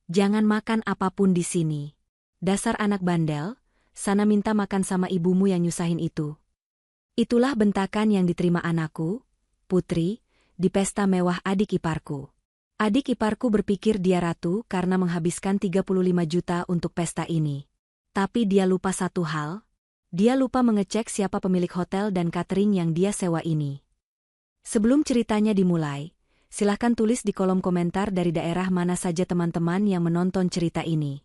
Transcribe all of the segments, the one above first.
Jangan makan apapun di sini. Dasar anak bandel, sana minta makan sama ibumu yang nyusahin itu. Itulah bentakan yang diterima anakku, Putri, di pesta mewah adik iparku. Adik iparku berpikir dia ratu karena menghabiskan 35 juta untuk pesta ini. Tapi dia lupa satu hal. Dia lupa mengecek siapa pemilik hotel dan catering yang dia sewa ini. Sebelum ceritanya dimulai, silahkan tulis di kolom komentar dari daerah mana saja teman-teman yang menonton cerita ini.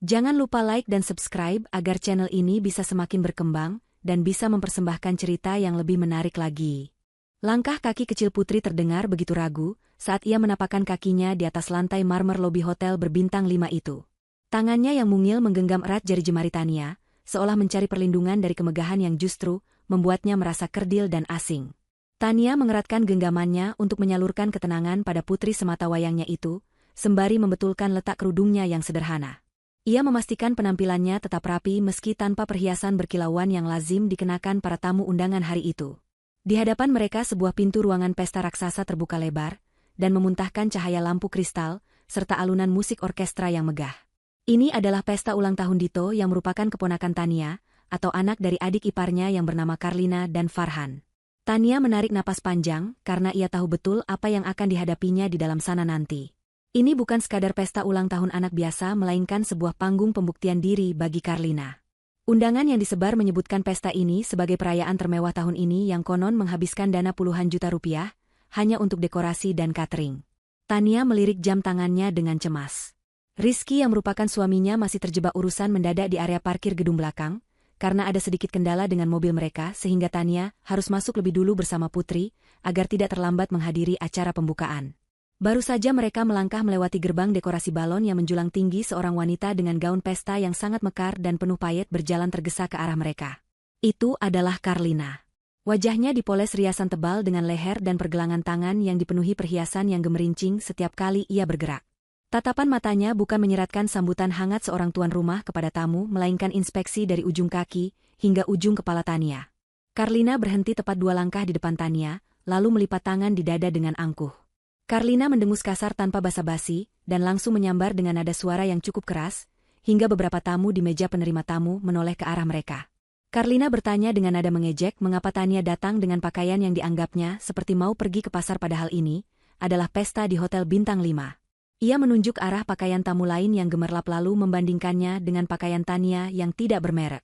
Jangan lupa like dan subscribe agar channel ini bisa semakin berkembang dan bisa mempersembahkan cerita yang lebih menarik lagi. Langkah kaki kecil Putri terdengar begitu ragu saat ia menapakkan kakinya di atas lantai marmer lobi hotel berbintang 5 itu. Tangannya yang mungil menggenggam erat jari jemari Tania, seolah mencari perlindungan dari kemegahan yang justru membuatnya merasa kerdil dan asing. Tania mengeratkan genggamannya untuk menyalurkan ketenangan pada putri semata wayangnya itu, sembari membetulkan letak kerudungnya yang sederhana. Ia memastikan penampilannya tetap rapi meski tanpa perhiasan berkilauan yang lazim dikenakan para tamu undangan hari itu. Di hadapan mereka sebuah pintu ruangan pesta raksasa terbuka lebar, dan memuntahkan cahaya lampu kristal, serta alunan musik orkestra yang megah. Ini adalah pesta ulang tahun Dito yang merupakan keponakan Tania, atau anak dari adik iparnya yang bernama Karlina dan Farhan. Tania menarik napas panjang karena ia tahu betul apa yang akan dihadapinya di dalam sana nanti. Ini bukan sekadar pesta ulang tahun anak biasa melainkan sebuah panggung pembuktian diri bagi Karlina. Undangan yang disebar menyebutkan pesta ini sebagai perayaan termewah tahun ini yang konon menghabiskan dana puluhan juta rupiah, hanya untuk dekorasi dan catering. Tania melirik jam tangannya dengan cemas. Rizky yang merupakan suaminya masih terjebak urusan mendadak di area parkir gedung belakang, karena ada sedikit kendala dengan mobil mereka sehingga Tania harus masuk lebih dulu bersama Putri, agar tidak terlambat menghadiri acara pembukaan. Baru saja mereka melangkah melewati gerbang dekorasi balon yang menjulang tinggi seorang wanita dengan gaun pesta yang sangat mekar dan penuh payet berjalan tergesa ke arah mereka. Itu adalah Karlina. Wajahnya dipoles riasan tebal dengan leher dan pergelangan tangan yang dipenuhi perhiasan yang gemerincing setiap kali ia bergerak. Tatapan matanya bukan menyeratkan sambutan hangat seorang tuan rumah kepada tamu, melainkan inspeksi dari ujung kaki hingga ujung kepala Tania. Karlina berhenti tepat 2 langkah di depan Tania, lalu melipat tangan di dada dengan angkuh. Karlina mendengus kasar tanpa basa-basi, dan langsung menyambar dengan nada suara yang cukup keras, hingga beberapa tamu di meja penerima tamu menoleh ke arah mereka. Karlina bertanya dengan nada mengejek mengapa Tania datang dengan pakaian yang dianggapnya seperti mau pergi ke pasar, padahal ini adalah pesta di Hotel Bintang 5. Ia menunjuk arah pakaian tamu lain yang gemerlap lalu membandingkannya dengan pakaian Tania yang tidak bermerek.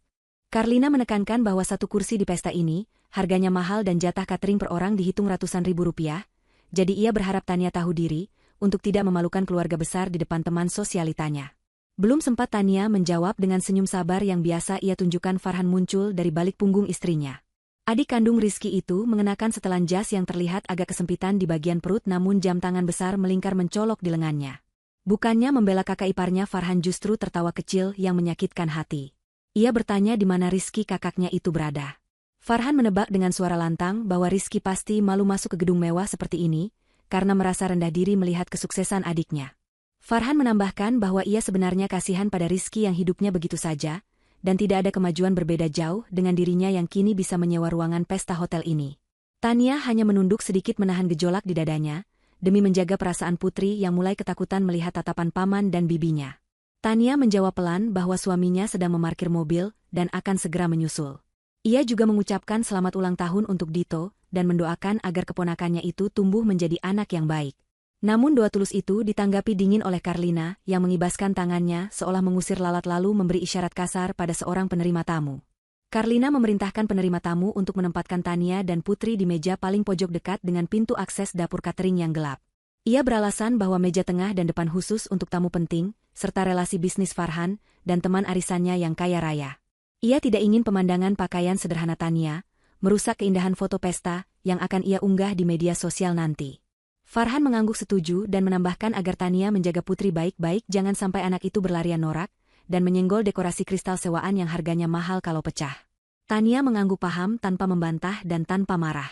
Karlina menekankan bahwa satu kursi di pesta ini, harganya mahal dan jatah catering per orang dihitung ratusan ribu rupiah, jadi ia berharap Tania tahu diri, untuk tidak memalukan keluarga besar di depan teman sosialitanya. Belum sempat Tania menjawab dengan senyum sabar yang biasa ia tunjukkan, Farhan muncul dari balik punggung istrinya. Adik kandung Rizky itu mengenakan setelan jas yang terlihat agak kesempitan di bagian perut, namun jam tangan besar melingkar mencolok di lengannya. Bukannya membela kakak iparnya, Farhan justru tertawa kecil yang menyakitkan hati. Ia bertanya di mana Rizky kakaknya itu berada. Farhan menebak dengan suara lantang bahwa Rizky pasti malu masuk ke gedung mewah seperti ini, karena merasa rendah diri melihat kesuksesan adiknya. Farhan menambahkan bahwa ia sebenarnya kasihan pada Rizky yang hidupnya begitu saja, dan tidak ada kemajuan berbeda jauh dengan dirinya yang kini bisa menyewa ruangan pesta hotel ini. Tania hanya menunduk sedikit menahan gejolak di dadanya, demi menjaga perasaan Putri yang mulai ketakutan melihat tatapan paman dan bibinya. Tania menjawab pelan bahwa suaminya sedang memarkir mobil dan akan segera menyusul. Ia juga mengucapkan selamat ulang tahun untuk Dito dan mendoakan agar keponakannya itu tumbuh menjadi anak yang baik. Namun doa tulus itu ditanggapi dingin oleh Karlina yang mengibaskan tangannya seolah mengusir lalat lalu memberi isyarat kasar pada seorang penerima tamu. Karlina memerintahkan penerima tamu untuk menempatkan Tania dan Putri di meja paling pojok dekat dengan pintu akses dapur catering yang gelap. Ia beralasan bahwa meja tengah dan depan khusus untuk tamu penting, serta relasi bisnis Farhan dan teman arisannya yang kaya raya. Ia tidak ingin pemandangan pakaian sederhana Tania merusak keindahan foto pesta yang akan ia unggah di media sosial nanti. Farhan mengangguk setuju dan menambahkan agar Tania menjaga Putri baik-baik, jangan sampai anak itu berlarian norak dan menyenggol dekorasi kristal sewaan yang harganya mahal kalau pecah. Tania mengangguk paham tanpa membantah dan tanpa marah.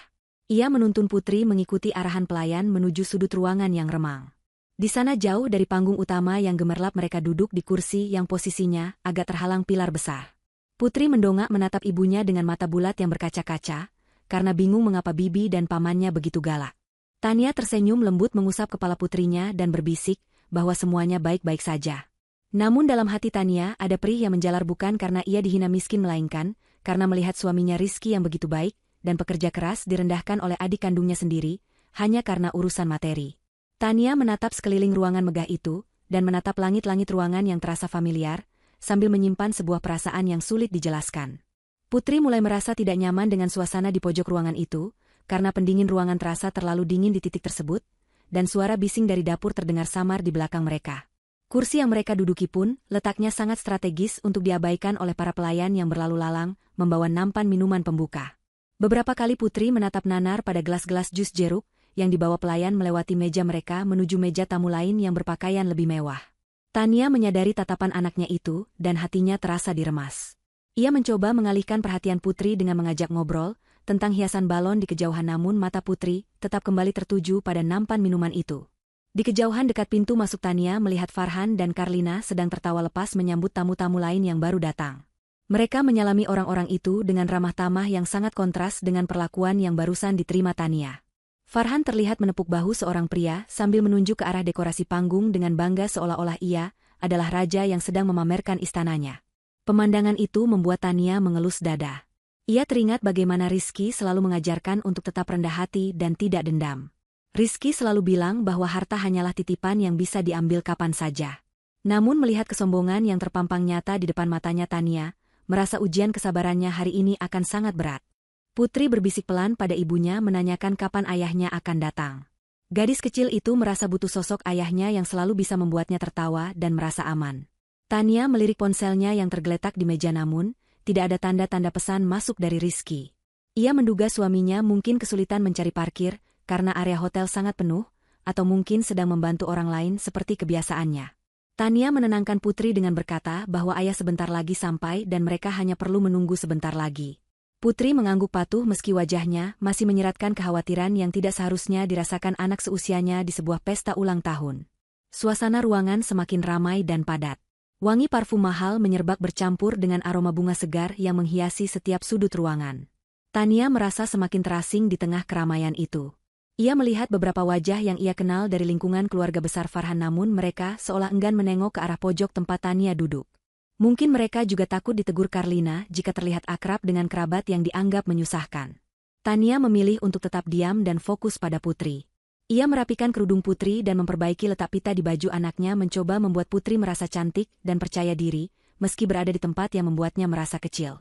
Ia menuntun Putri mengikuti arahan pelayan menuju sudut ruangan yang remang. Di sana jauh dari panggung utama yang gemerlap mereka duduk di kursi yang posisinya agak terhalang pilar besar. Putri mendongak menatap ibunya dengan mata bulat yang berkaca-kaca, karena bingung mengapa bibi dan pamannya begitu galak. Tania tersenyum lembut mengusap kepala putrinya dan berbisik, bahwa semuanya baik-baik saja. Namun dalam hati Tania ada perih yang menjalar bukan karena ia dihina miskin melainkan karena melihat suaminya Rizky yang begitu baik dan pekerja keras direndahkan oleh adik kandungnya sendiri, hanya karena urusan materi. Tania menatap sekeliling ruangan megah itu, dan menatap langit-langit ruangan yang terasa familiar, sambil menyimpan sebuah perasaan yang sulit dijelaskan. Putri mulai merasa tidak nyaman dengan suasana di pojok ruangan itu, karena pendingin ruangan terasa terlalu dingin di titik tersebut, dan suara bising dari dapur terdengar samar di belakang mereka. Kursi yang mereka duduki pun, letaknya sangat strategis untuk diabaikan oleh para pelayan yang berlalu lalang, membawa nampan minuman pembuka. Beberapa kali Putri menatap nanar pada gelas-gelas jus jeruk, yang dibawa pelayan melewati meja mereka menuju meja tamu lain yang berpakaian lebih mewah. Tania menyadari tatapan anaknya itu, dan hatinya terasa diremas. Ia mencoba mengalihkan perhatian Putri dengan mengajak ngobrol tentang hiasan balon di kejauhan namun mata Putri tetap kembali tertuju pada nampan minuman itu. Di kejauhan dekat pintu masuk Tania melihat Farhan dan Karlina sedang tertawa lepas menyambut tamu-tamu lain yang baru datang. Mereka menyalami orang-orang itu dengan ramah tamah yang sangat kontras dengan perlakuan yang barusan diterima Tania. Farhan terlihat menepuk bahu seorang pria sambil menunjuk ke arah dekorasi panggung dengan bangga seolah-olah ia adalah raja yang sedang memamerkan istananya. Pemandangan itu membuat Tania mengelus dada. Ia teringat bagaimana Rizky selalu mengajarkan untuk tetap rendah hati dan tidak dendam. Rizky selalu bilang bahwa harta hanyalah titipan yang bisa diambil kapan saja. Namun melihat kesombongan yang terpampang nyata di depan matanya Tania, merasa ujian kesabarannya hari ini akan sangat berat. Putri berbisik pelan pada ibunya menanyakan kapan ayahnya akan datang. Gadis kecil itu merasa butuh sosok ayahnya yang selalu bisa membuatnya tertawa dan merasa aman. Tania melirik ponselnya yang tergeletak di meja namun, tidak ada tanda-tanda pesan masuk dari Rizky. Ia menduga suaminya mungkin kesulitan mencari parkir karena area hotel sangat penuh, atau mungkin sedang membantu orang lain seperti kebiasaannya. Tania menenangkan Putri dengan berkata bahwa ayah sebentar lagi sampai dan mereka hanya perlu menunggu sebentar lagi. Putri mengangguk patuh meski wajahnya masih menyiratkan kekhawatiran yang tidak seharusnya dirasakan anak seusianya di sebuah pesta ulang tahun. Suasana ruangan semakin ramai dan padat. Wangi parfum mahal menyerbak bercampur dengan aroma bunga segar yang menghiasi setiap sudut ruangan. Tania merasa semakin terasing di tengah keramaian itu. Ia melihat beberapa wajah yang ia kenal dari lingkungan keluarga besar Farhan namun mereka seolah enggan menengok ke arah pojok tempat Tania duduk. Mungkin mereka juga takut ditegur Karlina jika terlihat akrab dengan kerabat yang dianggap menyusahkan. Tania memilih untuk tetap diam dan fokus pada Putri. Ia merapikan kerudung Putri dan memperbaiki letak pita di baju anaknya mencoba membuat Putri merasa cantik dan percaya diri, meski berada di tempat yang membuatnya merasa kecil.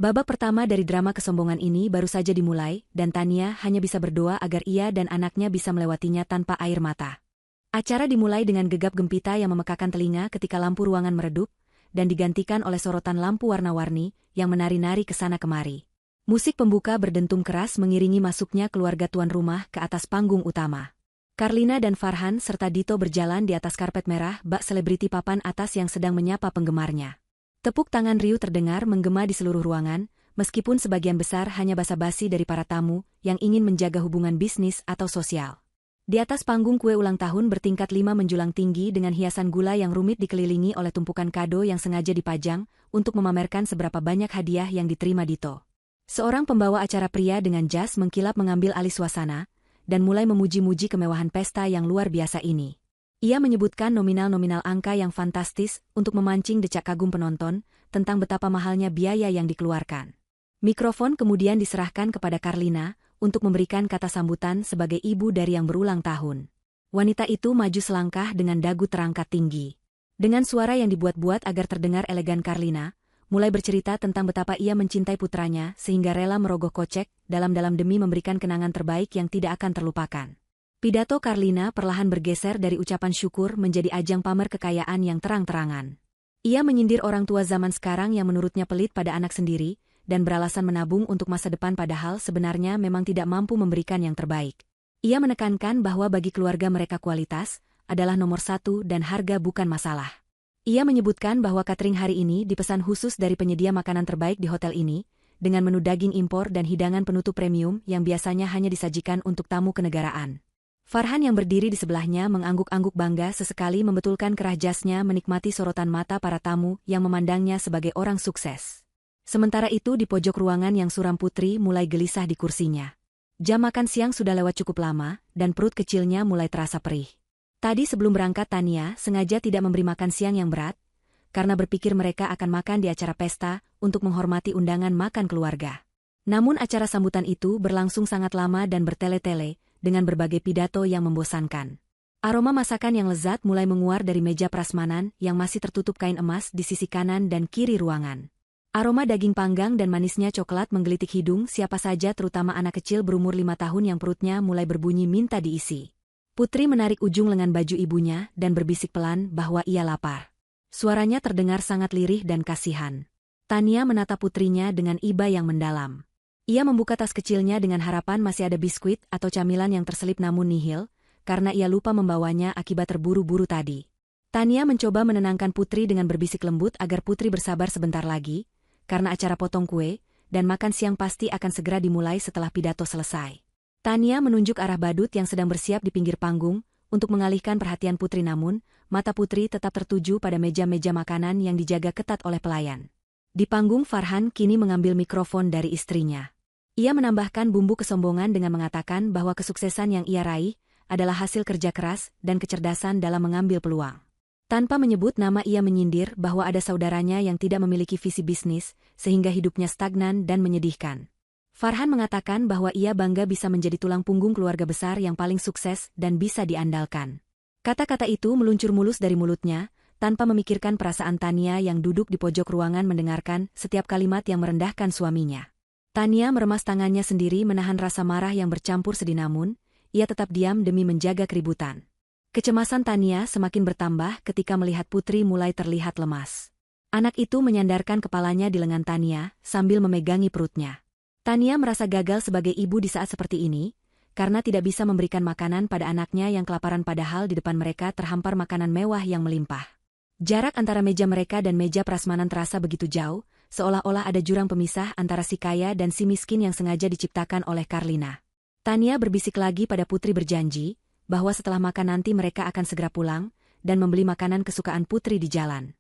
Babak pertama dari drama kesombongan ini baru saja dimulai, dan Tania hanya bisa berdoa agar ia dan anaknya bisa melewatinya tanpa air mata. Acara dimulai dengan gegap gempita yang memekakan telinga ketika lampu ruangan meredup, dan digantikan oleh sorotan lampu warna-warni yang menari-nari ke sana kemari. Musik pembuka berdentum keras mengiringi masuknya keluarga tuan rumah ke atas panggung utama. Karlina dan Farhan serta Dito berjalan di atas karpet merah bak selebriti papan atas yang sedang menyapa penggemarnya. Tepuk tangan riuh terdengar menggema di seluruh ruangan, meskipun sebagian besar hanya basa-basi dari para tamu yang ingin menjaga hubungan bisnis atau sosial. Di atas panggung kue ulang tahun bertingkat 5 menjulang tinggi dengan hiasan gula yang rumit dikelilingi oleh tumpukan kado yang sengaja dipajang untuk memamerkan seberapa banyak hadiah yang diterima Dito. Seorang pembawa acara pria dengan jas mengkilap mengambil alih suasana, dan mulai memuji-muji kemewahan pesta yang luar biasa ini. Ia menyebutkan nominal-nominal angka yang fantastis untuk memancing decak kagum penonton tentang betapa mahalnya biaya yang dikeluarkan. Mikrofon kemudian diserahkan kepada Karlina untuk memberikan kata sambutan sebagai ibu dari yang berulang tahun. Wanita itu maju selangkah dengan dagu terangkat tinggi. Dengan suara yang dibuat-buat agar terdengar elegan Karlina, mulai bercerita tentang betapa ia mencintai putranya sehingga rela merogoh kocek dalam-dalam demi memberikan kenangan terbaik yang tidak akan terlupakan. Pidato Karlina perlahan bergeser dari ucapan syukur menjadi ajang pamer kekayaan yang terang-terangan. Ia menyindir orang tua zaman sekarang yang menurutnya pelit pada anak sendiri, dan beralasan menabung untuk masa depan padahal sebenarnya memang tidak mampu memberikan yang terbaik. Ia menekankan bahwa bagi keluarga mereka kualitas adalah nomor satu dan harga bukan masalah. Ia menyebutkan bahwa catering hari ini dipesan khusus dari penyedia makanan terbaik di hotel ini, dengan menu daging impor dan hidangan penutup premium yang biasanya hanya disajikan untuk tamu kenegaraan. Farhan yang berdiri di sebelahnya mengangguk-angguk bangga sesekali membetulkan kerah jasnya menikmati sorotan mata para tamu yang memandangnya sebagai orang sukses. Sementara itu di pojok ruangan yang suram Putri mulai gelisah di kursinya. Jam makan siang sudah lewat cukup lama, dan perut kecilnya mulai terasa perih. Tadi sebelum berangkat Tania sengaja tidak memberi makan siang yang berat, karena berpikir mereka akan makan di acara pesta untuk menghormati undangan makan keluarga. Namun acara sambutan itu berlangsung sangat lama dan bertele-tele, dengan berbagai pidato yang membosankan. Aroma masakan yang lezat mulai menguar dari meja prasmanan yang masih tertutup kain emas di sisi kanan dan kiri ruangan. Aroma daging panggang dan manisnya coklat menggelitik hidung siapa saja terutama anak kecil berumur 5 tahun yang perutnya mulai berbunyi minta diisi. Putri menarik ujung lengan baju ibunya dan berbisik pelan bahwa ia lapar. Suaranya terdengar sangat lirih dan kasihan. Tania menatap putrinya dengan iba yang mendalam. Ia membuka tas kecilnya dengan harapan masih ada biskuit atau camilan yang terselip namun nihil, karena ia lupa membawanya akibat terburu-buru tadi. Tania mencoba menenangkan Putri dengan berbisik lembut agar Putri bersabar sebentar lagi, karena acara potong kue dan makan siang pasti akan segera dimulai setelah pidato selesai. Tania menunjuk arah badut yang sedang bersiap di pinggir panggung untuk mengalihkan perhatian Putri namun, mata Putri tetap tertuju pada meja-meja makanan yang dijaga ketat oleh pelayan. Di panggung Farhan kini mengambil mikrofon dari istrinya. Ia menambahkan bumbu kesombongan dengan mengatakan bahwa kesuksesan yang ia raih adalah hasil kerja keras dan kecerdasan dalam mengambil peluang. Tanpa menyebut nama ia menyindir bahwa ada saudaranya yang tidak memiliki visi bisnis, sehingga hidupnya stagnan dan menyedihkan. Farhan mengatakan bahwa ia bangga bisa menjadi tulang punggung keluarga besar yang paling sukses dan bisa diandalkan. Kata-kata itu meluncur mulus dari mulutnya, tanpa memikirkan perasaan Tania yang duduk di pojok ruangan mendengarkan setiap kalimat yang merendahkan suaminya. Tania meremas tangannya sendiri menahan rasa marah yang bercampur sedih namun, ia tetap diam demi menjaga keributan. Kecemasan Tania semakin bertambah ketika melihat Putri mulai terlihat lemas. Anak itu menyandarkan kepalanya di lengan Tania sambil memegangi perutnya. Tania merasa gagal sebagai ibu di saat seperti ini, karena tidak bisa memberikan makanan pada anaknya yang kelaparan padahal di depan mereka terhampar makanan mewah yang melimpah. Jarak antara meja mereka dan meja prasmanan terasa begitu jauh, seolah-olah ada jurang pemisah antara si kaya dan si miskin yang sengaja diciptakan oleh Karlina. Tania berbisik lagi pada Putri berjanji, bahwa setelah makan nanti mereka akan segera pulang, dan membeli makanan kesukaan Putri di jalan.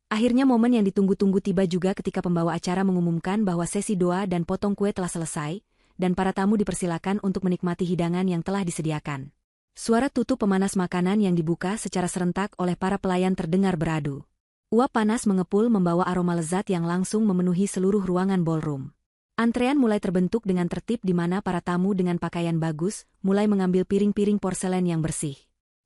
Akhirnya momen yang ditunggu-tunggu tiba juga ketika pembawa acara mengumumkan bahwa sesi doa dan potong kue telah selesai, dan para tamu dipersilakan untuk menikmati hidangan yang telah disediakan. Suara tutup pemanas makanan yang dibuka secara serentak oleh para pelayan terdengar beradu. Uap panas mengepul membawa aroma lezat yang langsung memenuhi seluruh ruangan ballroom. Antrean mulai terbentuk dengan tertib di mana para tamu dengan pakaian bagus mulai mengambil piring-piring porselen yang bersih.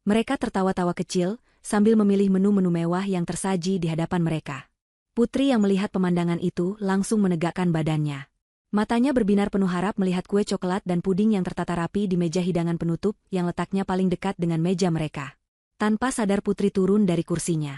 Mereka tertawa-tawa kecil sambil memilih menu-menu mewah yang tersaji di hadapan mereka. Putri yang melihat pemandangan itu langsung menegakkan badannya. Matanya berbinar penuh harap melihat kue coklat dan puding yang tertata rapi di meja hidangan penutup yang letaknya paling dekat dengan meja mereka. Tanpa sadar Putri turun dari kursinya.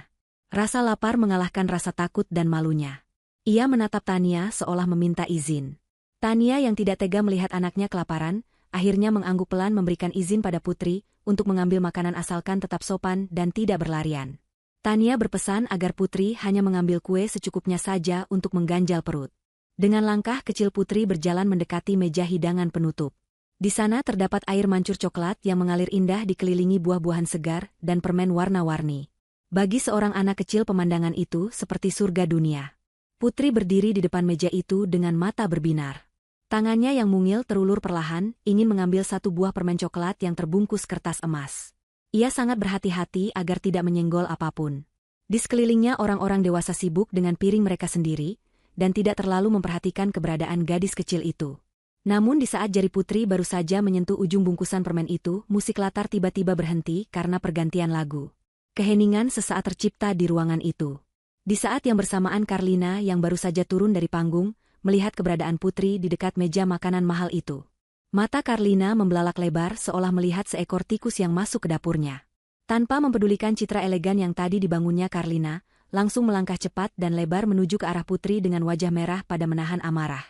Rasa lapar mengalahkan rasa takut dan malunya. Ia menatap Tania seolah meminta izin. Tania yang tidak tega melihat anaknya kelaparan, akhirnya mengangguk pelan memberikan izin pada Putri untuk mengambil makanan asalkan tetap sopan dan tidak berlarian. Tania berpesan agar Putri hanya mengambil kue secukupnya saja untuk mengganjal perut. Dengan langkah kecil Putri berjalan mendekati meja hidangan penutup. Di sana terdapat air mancur coklat yang mengalir indah dikelilingi buah-buahan segar dan permen warna-warni. Bagi seorang anak kecil pemandangan itu seperti surga dunia. Putri berdiri di depan meja itu dengan mata berbinar. Tangannya yang mungil terulur perlahan, ingin mengambil satu buah permen coklat yang terbungkus kertas emas. Ia sangat berhati-hati agar tidak menyenggol apapun. Di sekelilingnya orang-orang dewasa sibuk dengan piring mereka sendiri, dan tidak terlalu memperhatikan keberadaan gadis kecil itu. Namun di saat jari Putri baru saja menyentuh ujung bungkusan permen itu, musik latar tiba-tiba berhenti karena pergantian lagu. Keheningan sesaat tercipta di ruangan itu. Di saat yang bersamaan Karlina yang baru saja turun dari panggung, melihat keberadaan Putri di dekat meja makanan mahal itu. Mata Karlina membelalak lebar seolah melihat seekor tikus yang masuk ke dapurnya. Tanpa mempedulikan citra elegan yang tadi dibangunnya Karlina, langsung melangkah cepat dan lebar menuju ke arah Putri dengan wajah merah pada menahan amarah.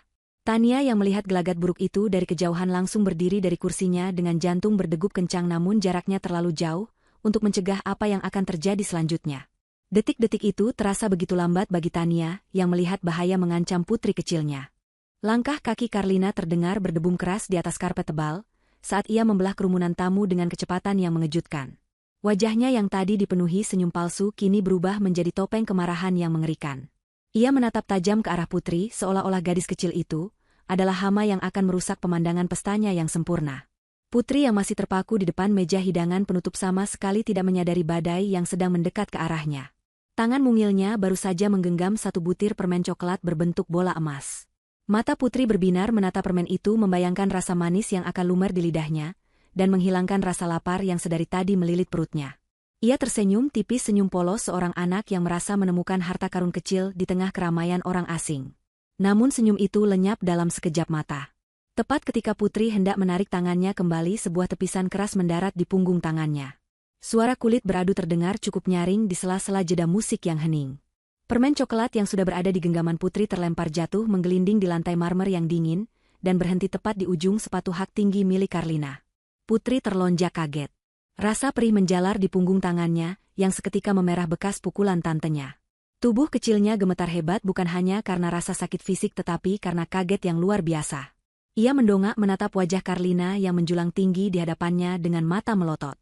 Tania yang melihat gelagat buruk itu dari kejauhan langsung berdiri dari kursinya dengan jantung berdegup kencang namun jaraknya terlalu jauh untuk mencegah apa yang akan terjadi selanjutnya. Detik-detik itu terasa begitu lambat bagi Tania yang melihat bahaya mengancam Putri kecilnya. Langkah kaki Karlina terdengar berdebum keras di atas karpet tebal saat ia membelah kerumunan tamu dengan kecepatan yang mengejutkan. Wajahnya yang tadi dipenuhi senyum palsu kini berubah menjadi topeng kemarahan yang mengerikan. Ia menatap tajam ke arah Putri seolah-olah gadis kecil itu adalah hama yang akan merusak pemandangan pestanya yang sempurna. Putri yang masih terpaku di depan meja hidangan penutup sama sekali tidak menyadari badai yang sedang mendekat ke arahnya. Tangan mungilnya baru saja menggenggam satu butir permen coklat berbentuk bola emas. Mata Putri berbinar menata permen itu membayangkan rasa manis yang akan lumer di lidahnya, dan menghilangkan rasa lapar yang sedari tadi melilit perutnya. Ia tersenyum tipis senyum polos seorang anak yang merasa menemukan harta karun kecil di tengah keramaian orang asing. Namun senyum itu lenyap dalam sekejap mata. Tepat ketika Putri hendak menarik tangannya kembali, sebuah tepisan keras mendarat di punggung tangannya. Suara kulit beradu terdengar cukup nyaring di sela-sela jeda musik yang hening. Permen coklat yang sudah berada di genggaman Putri terlempar jatuh menggelinding di lantai marmer yang dingin, dan berhenti tepat di ujung sepatu hak tinggi milik Karlina. Putri terlonjak kaget. Rasa perih menjalar di punggung tangannya, yang seketika memerah bekas pukulan tantenya. Tubuh kecilnya gemetar hebat bukan hanya karena rasa sakit fisik tetapi karena kaget yang luar biasa. Ia mendongak menatap wajah Karlina yang menjulang tinggi di hadapannya dengan mata melotot.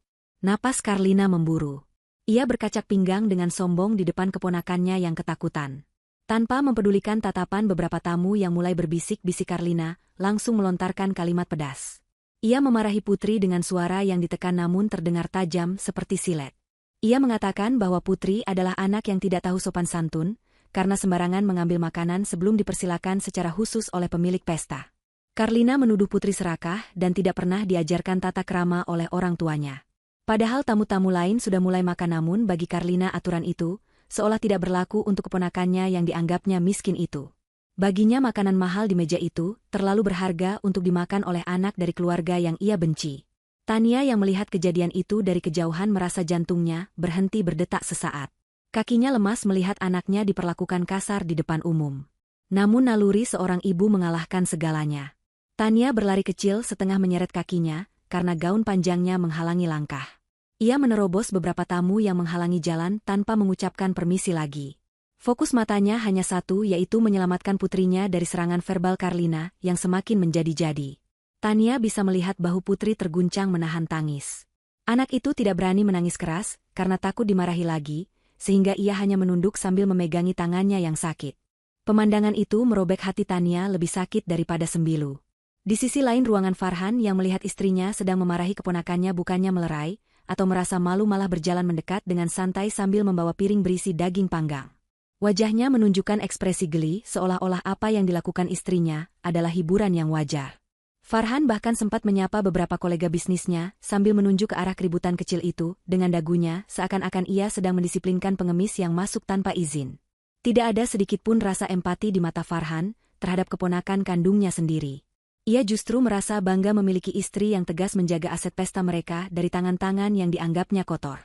Napas Karlina memburu. Ia berkacak pinggang dengan sombong di depan keponakannya yang ketakutan. Tanpa mempedulikan tatapan beberapa tamu yang mulai berbisik-bisik, Karlina langsung melontarkan kalimat pedas. Ia memarahi Putri dengan suara yang ditekan namun terdengar tajam seperti silet. Ia mengatakan bahwa Putri adalah anak yang tidak tahu sopan santun, karena sembarangan mengambil makanan sebelum dipersilakan secara khusus oleh pemilik pesta. Karlina menuduh Putri serakah dan tidak pernah diajarkan tata krama oleh orang tuanya. Padahal tamu-tamu lain sudah mulai makan, namun bagi Karlina aturan itu seolah tidak berlaku untuk keponakannya yang dianggapnya miskin itu. Baginya makanan mahal di meja itu terlalu berharga untuk dimakan oleh anak dari keluarga yang ia benci. Tania yang melihat kejadian itu dari kejauhan merasa jantungnya berhenti berdetak sesaat. Kakinya lemas melihat anaknya diperlakukan kasar di depan umum. Namun naluri seorang ibu mengalahkan segalanya. Tania berlari kecil setengah menyeret kakinya, karena gaun panjangnya menghalangi langkah. Ia menerobos beberapa tamu yang menghalangi jalan tanpa mengucapkan permisi lagi. Fokus matanya hanya satu, yaitu menyelamatkan putrinya dari serangan verbal Karlina yang semakin menjadi-jadi. Tania bisa melihat bahu Putri terguncang menahan tangis. Anak itu tidak berani menangis keras, karena takut dimarahi lagi, sehingga ia hanya menunduk sambil memegangi tangannya yang sakit. Pemandangan itu merobek hati Tania lebih sakit daripada sembilu. Di sisi lain ruangan, Farhan yang melihat istrinya sedang memarahi keponakannya bukannya melerai, atau merasa malu, malah berjalan mendekat dengan santai sambil membawa piring berisi daging panggang. Wajahnya menunjukkan ekspresi geli seolah-olah apa yang dilakukan istrinya adalah hiburan yang wajar. Farhan bahkan sempat menyapa beberapa kolega bisnisnya sambil menunjuk ke arah keributan kecil itu dengan dagunya seakan-akan ia sedang mendisiplinkan pengemis yang masuk tanpa izin. Tidak ada sedikitpun rasa empati di mata Farhan terhadap keponakan kandungnya sendiri. Ia justru merasa bangga memiliki istri yang tegas menjaga aset pesta mereka dari tangan-tangan yang dianggapnya kotor.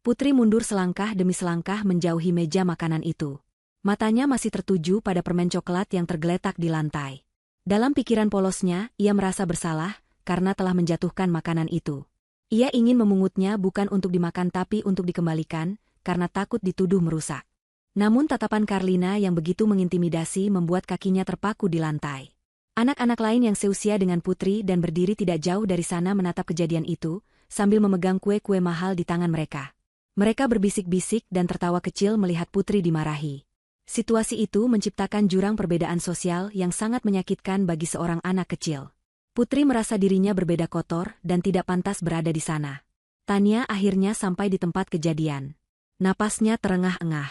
Putri mundur selangkah demi selangkah menjauhi meja makanan itu. Matanya masih tertuju pada permen coklat yang tergeletak di lantai. Dalam pikiran polosnya, ia merasa bersalah karena telah menjatuhkan makanan itu. Ia ingin memungutnya bukan untuk dimakan tapi untuk dikembalikan, karena takut dituduh merusak. Namun tatapan Karlina yang begitu mengintimidasi membuat kakinya terpaku di lantai. Anak-anak lain yang seusia dengan Putri dan berdiri tidak jauh dari sana menatap kejadian itu, sambil memegang kue-kue mahal di tangan mereka. Mereka berbisik-bisik dan tertawa kecil melihat Putri dimarahi. Situasi itu menciptakan jurang perbedaan sosial yang sangat menyakitkan bagi seorang anak kecil. Putri merasa dirinya berbeda, kotor, dan tidak pantas berada di sana. Tania akhirnya sampai di tempat kejadian. Napasnya terengah-engah.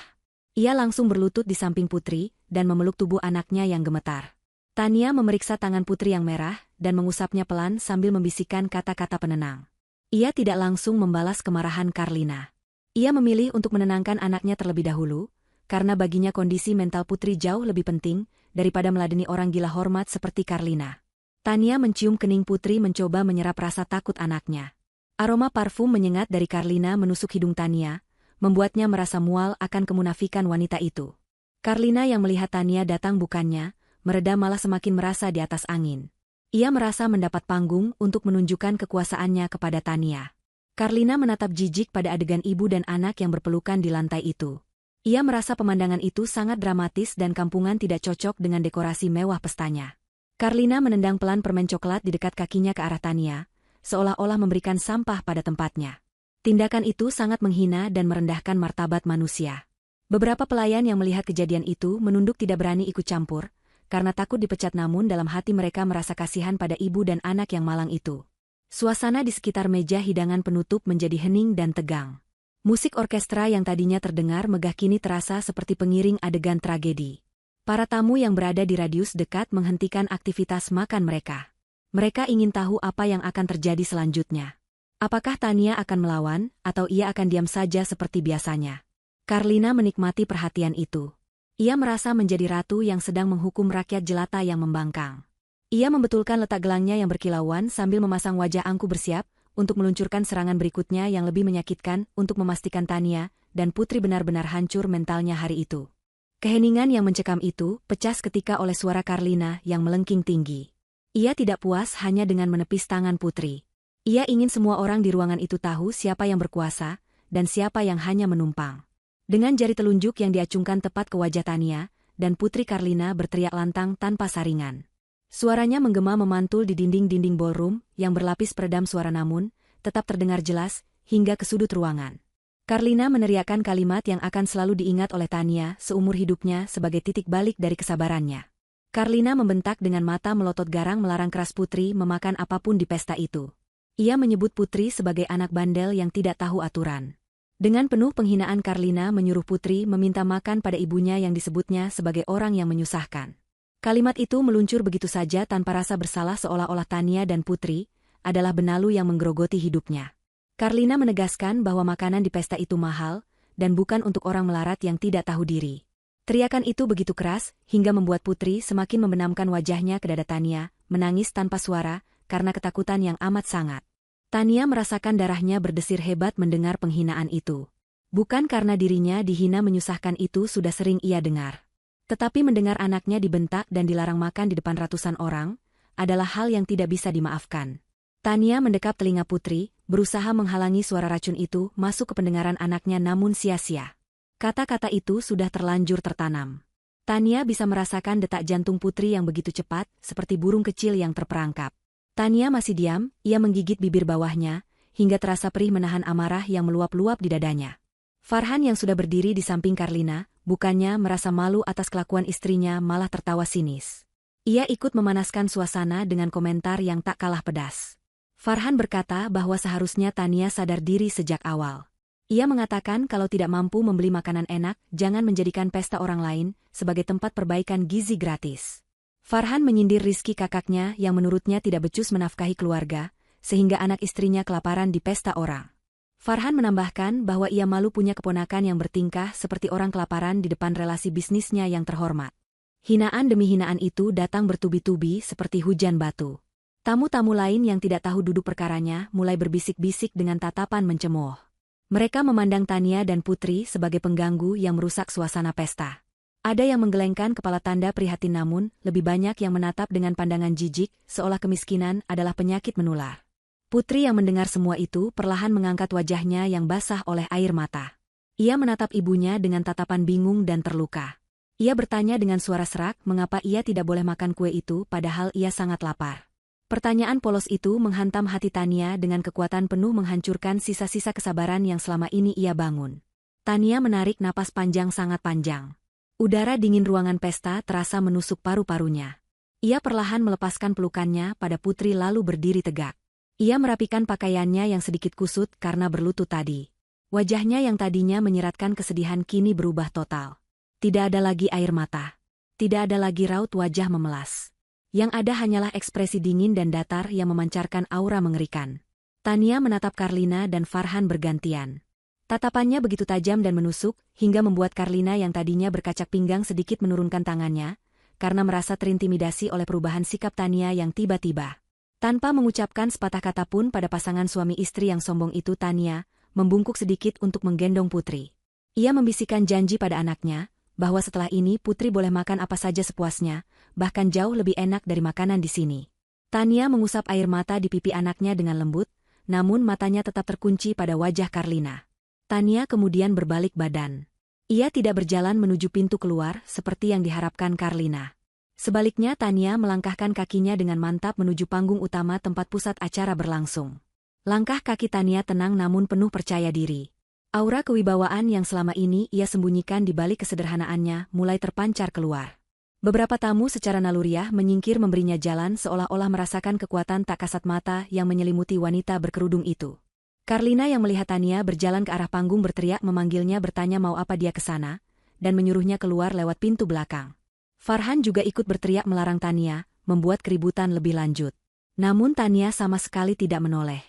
Ia langsung berlutut di samping Putri dan memeluk tubuh anaknya yang gemetar. Tania memeriksa tangan Putri yang merah dan mengusapnya pelan sambil membisikkan kata-kata penenang. Ia tidak langsung membalas kemarahan Karlina. Ia memilih untuk menenangkan anaknya terlebih dahulu, karena baginya kondisi mental Putri jauh lebih penting daripada meladeni orang gila hormat seperti Karlina. Tania mencium kening Putri mencoba menyerap rasa takut anaknya. Aroma parfum menyengat dari Karlina menusuk hidung Tania, membuatnya merasa mual akan kemunafikan wanita itu. Karlina yang melihat Tania datang bukannya mereda, malah semakin merasa di atas angin. Ia merasa mendapat panggung untuk menunjukkan kekuasaannya kepada Tania. Karlina menatap jijik pada adegan ibu dan anak yang berpelukan di lantai itu. Ia merasa pemandangan itu sangat dramatis dan kampungan tidak cocok dengan dekorasi mewah pestanya. Karlina menendang pelan permen coklat di dekat kakinya ke arah Tania, seolah-olah memberikan sampah pada tempatnya. Tindakan itu sangat menghina dan merendahkan martabat manusia. Beberapa pelayan yang melihat kejadian itu menunduk tidak berani ikut campur, karena takut dipecat, namun dalam hati mereka merasa kasihan pada ibu dan anak yang malang itu. Suasana di sekitar meja hidangan penutup menjadi hening dan tegang. Musik orkestra yang tadinya terdengar megah kini terasa seperti pengiring adegan tragedi. Para tamu yang berada di radius dekat menghentikan aktivitas makan mereka. Mereka ingin tahu apa yang akan terjadi selanjutnya. Apakah Tania akan melawan, atau ia akan diam saja seperti biasanya? Karlina menikmati perhatian itu. Ia merasa menjadi ratu yang sedang menghukum rakyat jelata yang membangkang. Ia membetulkan letak gelangnya yang berkilauan sambil memasang wajah angku bersiap untuk meluncurkan serangan berikutnya yang lebih menyakitkan untuk memastikan Tania dan Putri benar-benar hancur mentalnya hari itu. Keheningan yang mencekam itu pecah seketika oleh suara Karlina yang melengking tinggi. Ia tidak puas hanya dengan menepis tangan Putri. Ia ingin semua orang di ruangan itu tahu siapa yang berkuasa dan siapa yang hanya menumpang. Dengan jari telunjuk yang diacungkan tepat ke wajah Tania, dan Putri Karlina berteriak lantang tanpa saringan. Suaranya menggema memantul di dinding-dinding ballroom yang berlapis peredam suara namun tetap terdengar jelas hingga ke sudut ruangan. Karlina meneriakkan kalimat yang akan selalu diingat oleh Tania seumur hidupnya sebagai titik balik dari kesabarannya. Karlina membentak dengan mata melotot garang melarang keras Putri memakan apapun di pesta itu. Ia menyebut Putri sebagai anak bandel yang tidak tahu aturan. Dengan penuh penghinaan Karlina menyuruh Putri meminta makan pada ibunya yang disebutnya sebagai orang yang menyusahkan. Kalimat itu meluncur begitu saja tanpa rasa bersalah seolah-olah Tania dan Putri adalah benalu yang menggerogoti hidupnya. Karlina menegaskan bahwa makanan di pesta itu mahal dan bukan untuk orang melarat yang tidak tahu diri. Teriakan itu begitu keras hingga membuat Putri semakin membenamkan wajahnya ke dada Tania, menangis tanpa suara karena ketakutan yang amat sangat. Tania merasakan darahnya berdesir hebat mendengar penghinaan itu. Bukan karena dirinya dihina menyusahkan itu sudah sering ia dengar. Tetapi mendengar anaknya dibentak dan dilarang makan di depan ratusan orang, adalah hal yang tidak bisa dimaafkan. Tania mendekap telinga Putri, berusaha menghalangi suara racun itu masuk ke pendengaran anaknya namun sia-sia. Kata-kata itu sudah terlanjur tertanam. Tania bisa merasakan detak jantung Putri yang begitu cepat, seperti burung kecil yang terperangkap. Tania masih diam, ia menggigit bibir bawahnya, hingga terasa perih menahan amarah yang meluap-luap di dadanya. Farhan yang sudah berdiri di samping Karlina, bukannya merasa malu atas kelakuan istrinya malah tertawa sinis. Ia ikut memanaskan suasana dengan komentar yang tak kalah pedas. Farhan berkata bahwa seharusnya Tania sadar diri sejak awal. Ia mengatakan kalau tidak mampu membeli makanan enak, jangan menjadikan pesta orang lain sebagai tempat perbaikan gizi gratis. Farhan menyindir Rizky kakaknya yang menurutnya tidak becus menafkahi keluarga, sehingga anak istrinya kelaparan di pesta orang. Farhan menambahkan bahwa ia malu punya keponakan yang bertingkah seperti orang kelaparan di depan relasi bisnisnya yang terhormat. Hinaan demi hinaan itu datang bertubi-tubi seperti hujan batu. Tamu-tamu lain yang tidak tahu duduk perkaranya mulai berbisik-bisik dengan tatapan mencemooh. Mereka memandang Tania dan Putri sebagai pengganggu yang merusak suasana pesta. Ada yang menggelengkan kepala tanda prihatin namun lebih banyak yang menatap dengan pandangan jijik seolah kemiskinan adalah penyakit menular. Putri yang mendengar semua itu perlahan mengangkat wajahnya yang basah oleh air mata. Ia menatap ibunya dengan tatapan bingung dan terluka. Ia bertanya dengan suara serak mengapa ia tidak boleh makan kue itu padahal ia sangat lapar. Pertanyaan polos itu menghantam hati Tania dengan kekuatan penuh menghancurkan sisa-sisa kesabaran yang selama ini ia bangun. Tania menarik napas panjang sangat panjang. Udara dingin ruangan pesta terasa menusuk paru-parunya. Ia perlahan melepaskan pelukannya pada Putri lalu berdiri tegak. Ia merapikan pakaiannya yang sedikit kusut karena berlutut tadi. Wajahnya yang tadinya menyeratkan kesedihan kini berubah total. Tidak ada lagi air mata. Tidak ada lagi raut wajah memelas. Yang ada hanyalah ekspresi dingin dan datar yang memancarkan aura mengerikan. Tania menatap Karlina dan Farhan bergantian. Tatapannya begitu tajam dan menusuk, hingga membuat Karlina yang tadinya berkacak pinggang sedikit menurunkan tangannya, karena merasa terintimidasi oleh perubahan sikap Tania yang tiba-tiba. Tanpa mengucapkan sepatah kata pun pada pasangan suami istri yang sombong itu Tania, membungkuk sedikit untuk menggendong Putri. Ia membisikkan janji pada anaknya, bahwa setelah ini Putri boleh makan apa saja sepuasnya, bahkan jauh lebih enak dari makanan di sini. Tania mengusap air mata di pipi anaknya dengan lembut, namun matanya tetap terkunci pada wajah Karlina. Tania kemudian berbalik badan. Ia tidak berjalan menuju pintu keluar seperti yang diharapkan Karlina. Sebaliknya Tania melangkahkan kakinya dengan mantap menuju panggung utama tempat pusat acara berlangsung. Langkah kaki Tania tenang namun penuh percaya diri. Aura kewibawaan yang selama ini ia sembunyikan di balik kesederhanaannya mulai terpancar keluar. Beberapa tamu secara naluriah menyingkir memberinya jalan seolah-olah merasakan kekuatan tak kasat mata yang menyelimuti wanita berkerudung itu. Karlina yang melihat Tania berjalan ke arah panggung berteriak memanggilnya bertanya mau apa dia ke sana, dan menyuruhnya keluar lewat pintu belakang. Farhan juga ikut berteriak melarang Tania, membuat keributan lebih lanjut. Namun Tania sama sekali tidak menoleh.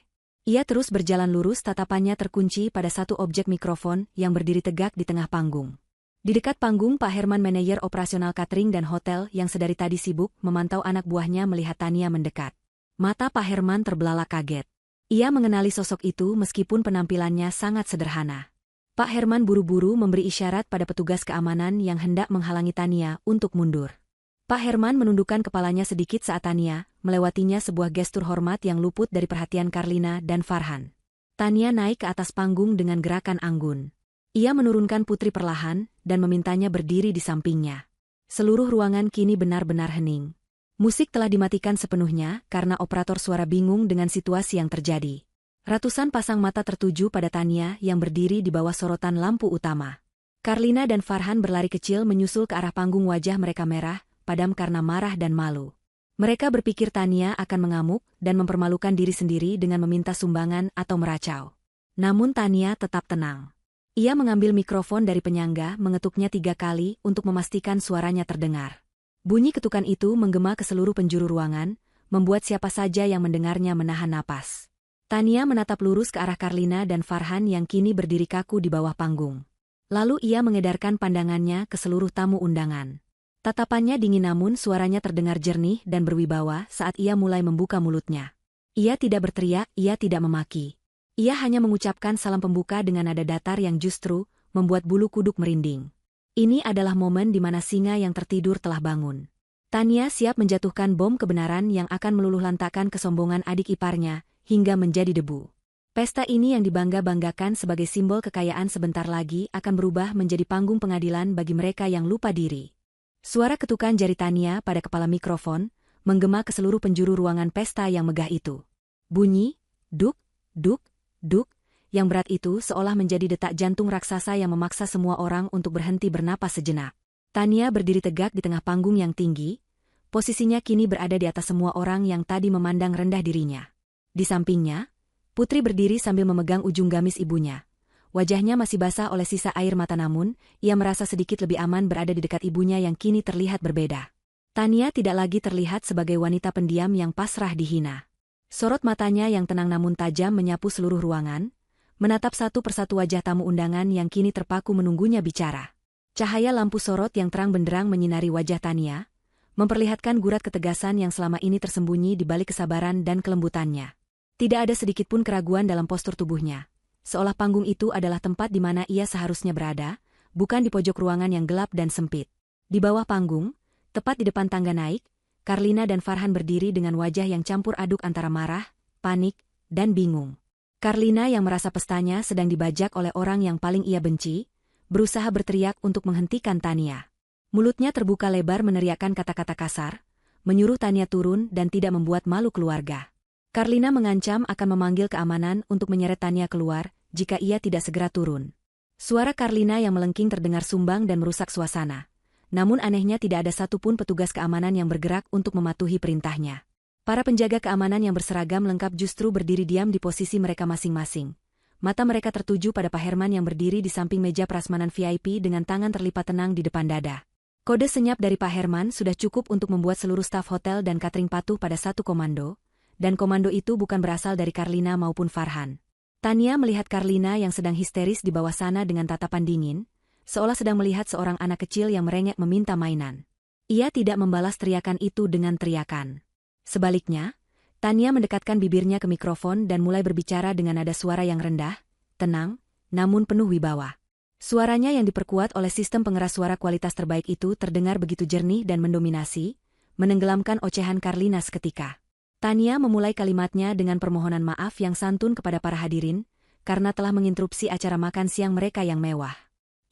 Ia terus berjalan lurus, tatapannya terkunci pada satu objek mikrofon yang berdiri tegak di tengah panggung. Di dekat panggung, Pak Herman, manajer operasional catering dan hotel yang sedari tadi sibuk memantau anak buahnya melihat Tania mendekat. Mata Pak Herman terbelalak kaget. Ia mengenali sosok itu meskipun penampilannya sangat sederhana. Pak Herman buru-buru memberi isyarat pada petugas keamanan yang hendak menghalangi Tania untuk mundur. Pak Herman menundukkan kepalanya sedikit saat Tania melewatinya, sebuah gestur hormat yang luput dari perhatian Karlina dan Farhan. Tania naik ke atas panggung dengan gerakan anggun. Ia menurunkan Putri perlahan dan memintanya berdiri di sampingnya. Seluruh ruangan kini benar-benar hening. Musik telah dimatikan sepenuhnya karena operator suara bingung dengan situasi yang terjadi. Ratusan pasang mata tertuju pada Tania yang berdiri di bawah sorotan lampu utama. Karlina dan Farhan berlari kecil menyusul ke arah panggung, wajah mereka merah, padam karena marah dan malu. Mereka berpikir Tania akan mengamuk dan mempermalukan diri sendiri dengan meminta sumbangan atau meracau. Namun Tania tetap tenang. Ia mengambil mikrofon dari penyangga, mengetuknya 3 kali untuk memastikan suaranya terdengar. Bunyi ketukan itu menggema ke seluruh penjuru ruangan, membuat siapa saja yang mendengarnya menahan napas. Tania menatap lurus ke arah Karlina dan Farhan yang kini berdiri kaku di bawah panggung. Lalu ia mengedarkan pandangannya ke seluruh tamu undangan. Tatapannya dingin namun suaranya terdengar jernih dan berwibawa saat ia mulai membuka mulutnya. Ia tidak berteriak, ia tidak memaki. Ia hanya mengucapkan salam pembuka dengan nada datar yang justru membuat bulu kuduk merinding. Ini adalah momen di mana singa yang tertidur telah bangun. Tania siap menjatuhkan bom kebenaran yang akan meluluhlantakkan kesombongan adik iparnya hingga menjadi debu. Pesta ini yang dibangga-banggakan sebagai simbol kekayaan sebentar lagi akan berubah menjadi panggung pengadilan bagi mereka yang lupa diri. Suara ketukan jari Tania pada kepala mikrofon menggema ke seluruh penjuru ruangan pesta yang megah itu. Bunyi, duk, duk, duk, yang berat itu seolah menjadi detak jantung raksasa yang memaksa semua orang untuk berhenti bernapas sejenak. Tania berdiri tegak di tengah panggung yang tinggi, posisinya kini berada di atas semua orang yang tadi memandang rendah dirinya. Di sampingnya, Putri berdiri sambil memegang ujung gamis ibunya. Wajahnya masih basah oleh sisa air mata namun, ia merasa sedikit lebih aman berada di dekat ibunya yang kini terlihat berbeda. Tania tidak lagi terlihat sebagai wanita pendiam yang pasrah dihina. Sorot matanya yang tenang namun tajam menyapu seluruh ruangan, menatap satu persatu wajah tamu undangan yang kini terpaku menunggunya bicara. Cahaya lampu sorot yang terang benderang menyinari wajah Tania, memperlihatkan gurat ketegasan yang selama ini tersembunyi di balik kesabaran dan kelembutannya. Tidak ada sedikitpun keraguan dalam postur tubuhnya, seolah panggung itu adalah tempat di mana ia seharusnya berada, bukan di pojok ruangan yang gelap dan sempit. Di bawah panggung, tepat di depan tangga naik, Karlina dan Farhan berdiri dengan wajah yang campur aduk antara marah, panik, dan bingung. Karlina yang merasa pestanya sedang dibajak oleh orang yang paling ia benci, berusaha berteriak untuk menghentikan Tania. Mulutnya terbuka lebar meneriakkan kata-kata kasar, menyuruh Tania turun dan tidak membuat malu keluarga. Karlina mengancam akan memanggil keamanan untuk menyeret Tania keluar jika ia tidak segera turun. Suara Karlina yang melengking terdengar sumbang dan merusak suasana. Namun anehnya tidak ada satupun petugas keamanan yang bergerak untuk mematuhi perintahnya. Para penjaga keamanan yang berseragam lengkap justru berdiri diam di posisi mereka masing-masing. Mata mereka tertuju pada Pak Herman yang berdiri di samping meja prasmanan VIP dengan tangan terlipat tenang di depan dada. Kode senyap dari Pak Herman sudah cukup untuk membuat seluruh staf hotel dan catering patuh pada satu komando, dan komando itu bukan berasal dari Karlina maupun Farhan. Tania melihat Karlina yang sedang histeris di bawah sana dengan tatapan dingin, seolah sedang melihat seorang anak kecil yang merengek meminta mainan. Ia tidak membalas teriakan itu dengan teriakan. Sebaliknya, Tania mendekatkan bibirnya ke mikrofon dan mulai berbicara dengan nada suara yang rendah, tenang, namun penuh wibawa. Suaranya yang diperkuat oleh sistem pengeras suara kualitas terbaik itu terdengar begitu jernih dan mendominasi, menenggelamkan ocehan Karlina seketika. Tania memulai kalimatnya dengan permohonan maaf yang santun kepada para hadirin, karena telah menginterupsi acara makan siang mereka yang mewah.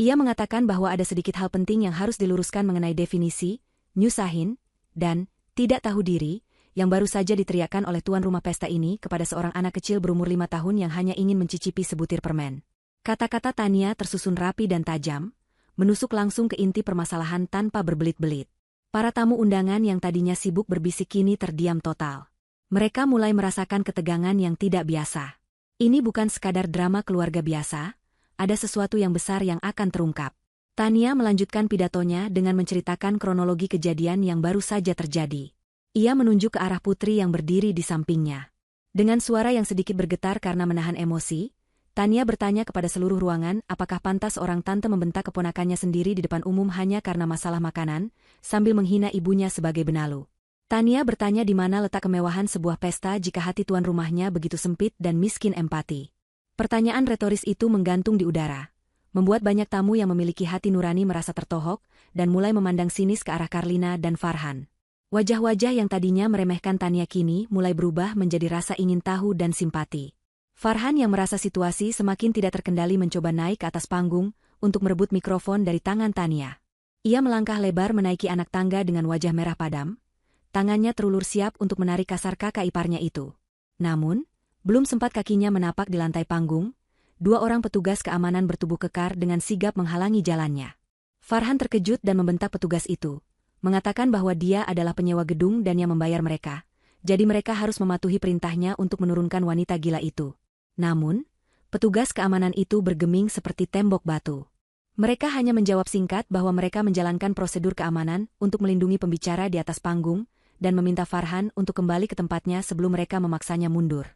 Ia mengatakan bahwa ada sedikit hal penting yang harus diluruskan mengenai definisi, nyusahin, dan tidak tahu diri, yang baru saja diteriakkan oleh tuan rumah pesta ini kepada seorang anak kecil berumur 5 tahun yang hanya ingin mencicipi sebutir permen. Kata-kata Tania tersusun rapi dan tajam, menusuk langsung ke inti permasalahan tanpa berbelit-belit. Para tamu undangan yang tadinya sibuk berbisik kini terdiam total. Mereka mulai merasakan ketegangan yang tidak biasa. Ini bukan sekadar drama keluarga biasa, ada sesuatu yang besar yang akan terungkap. Tania melanjutkan pidatonya dengan menceritakan kronologi kejadian yang baru saja terjadi. Ia menunjuk ke arah Putri yang berdiri di sampingnya. Dengan suara yang sedikit bergetar karena menahan emosi, Tania bertanya kepada seluruh ruangan apakah pantas orang tante membentak keponakannya sendiri di depan umum hanya karena masalah makanan, sambil menghina ibunya sebagai benalu. Tania bertanya di mana letak kemewahan sebuah pesta jika hati tuan rumahnya begitu sempit dan miskin empati. Pertanyaan retoris itu menggantung di udara, membuat banyak tamu yang memiliki hati nurani merasa tertohok dan mulai memandang sinis ke arah Karlina dan Farhan. Wajah-wajah yang tadinya meremehkan Tania kini mulai berubah menjadi rasa ingin tahu dan simpati. Farhan yang merasa situasi semakin tidak terkendali mencoba naik ke atas panggung untuk merebut mikrofon dari tangan Tania. Ia melangkah lebar menaiki anak tangga dengan wajah merah padam, tangannya terulur siap untuk menarik kasar kakak iparnya itu. Namun, belum sempat kakinya menapak di lantai panggung, dua orang petugas keamanan bertubuh kekar dengan sigap menghalangi jalannya. Farhan terkejut dan membentak petugas itu, mengatakan bahwa dia adalah penyewa gedung dan yang membayar mereka, jadi mereka harus mematuhi perintahnya untuk menurunkan wanita gila itu. Namun, petugas keamanan itu bergeming seperti tembok batu. Mereka hanya menjawab singkat bahwa mereka menjalankan prosedur keamanan untuk melindungi pembicara di atas panggung dan meminta Farhan untuk kembali ke tempatnya sebelum mereka memaksanya mundur.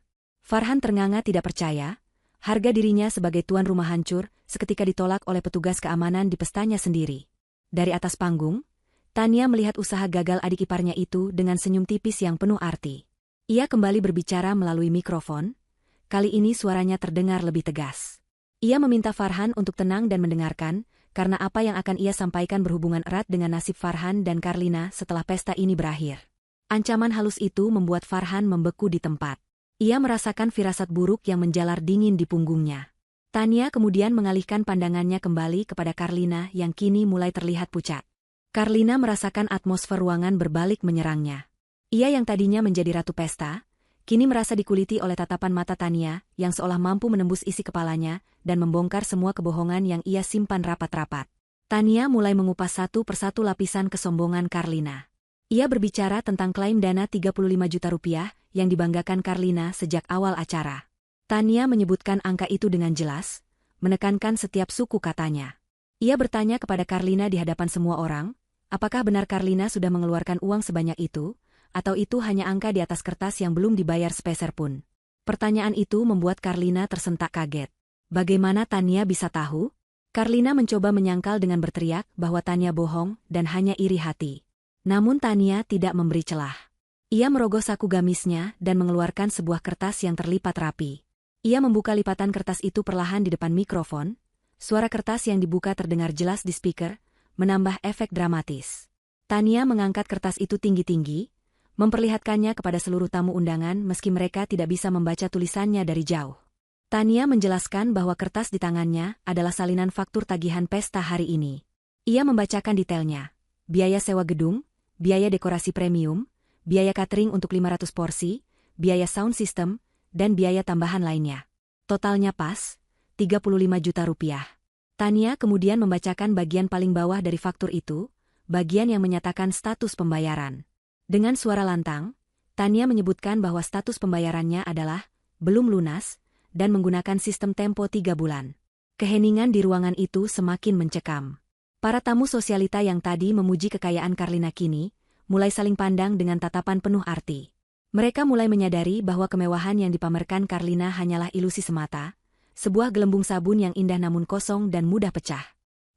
Farhan ternganga tidak percaya, harga dirinya sebagai tuan rumah hancur seketika ditolak oleh petugas keamanan di pestanya sendiri. Dari atas panggung, Tania melihat usaha gagal adik iparnya itu dengan senyum tipis yang penuh arti. Ia kembali berbicara melalui mikrofon. Kali ini suaranya terdengar lebih tegas. Ia meminta Farhan untuk tenang dan mendengarkan, karena apa yang akan ia sampaikan berhubungan erat dengan nasib Farhan dan Karlina setelah pesta ini berakhir. Ancaman halus itu membuat Farhan membeku di tempat. Ia merasakan firasat buruk yang menjalar dingin di punggungnya. Tania kemudian mengalihkan pandangannya kembali kepada Karlina yang kini mulai terlihat pucat. Karlina merasakan atmosfer ruangan berbalik menyerangnya. Ia yang tadinya menjadi ratu pesta, kini merasa dikuliti oleh tatapan mata Tania yang seolah mampu menembus isi kepalanya dan membongkar semua kebohongan yang ia simpan rapat-rapat. Tania mulai mengupas satu persatu lapisan kesombongan Karlina. Ia berbicara tentang klaim dana 35 juta rupiah yang dibanggakan Karlina sejak awal acara. Tania menyebutkan angka itu dengan jelas, menekankan setiap suku katanya. Ia bertanya kepada Karlina di hadapan semua orang, apakah benar Karlina sudah mengeluarkan uang sebanyak itu, atau itu hanya angka di atas kertas yang belum dibayar sepeser pun. Pertanyaan itu membuat Karlina tersentak kaget. Bagaimana Tania bisa tahu? Karlina mencoba menyangkal dengan berteriak bahwa Tania bohong dan hanya iri hati. Namun Tania tidak memberi celah. Ia merogoh saku gamisnya dan mengeluarkan sebuah kertas yang terlipat rapi. Ia membuka lipatan kertas itu perlahan di depan mikrofon. Suara kertas yang dibuka terdengar jelas di speaker, menambah efek dramatis. Tania mengangkat kertas itu tinggi-tinggi, memperlihatkannya kepada seluruh tamu undangan meski mereka tidak bisa membaca tulisannya dari jauh. Tania menjelaskan bahwa kertas di tangannya adalah salinan faktur tagihan pesta hari ini. Ia membacakan detailnya. Biaya sewa gedung, biaya dekorasi premium, biaya catering untuk 500 porsi, biaya sound system, dan biaya tambahan lainnya. Totalnya pas, 35 juta rupiah. Tania kemudian membacakan bagian paling bawah dari faktur itu, bagian yang menyatakan status pembayaran. Dengan suara lantang, Tania menyebutkan bahwa status pembayarannya adalah belum lunas dan menggunakan sistem tempo 3 bulan. Keheningan di ruangan itu semakin mencekam. Para tamu sosialita yang tadi memuji kekayaan Karlina kini mulai saling pandang dengan tatapan penuh arti. Mereka mulai menyadari bahwa kemewahan yang dipamerkan Karlina hanyalah ilusi semata, sebuah gelembung sabun yang indah namun kosong dan mudah pecah.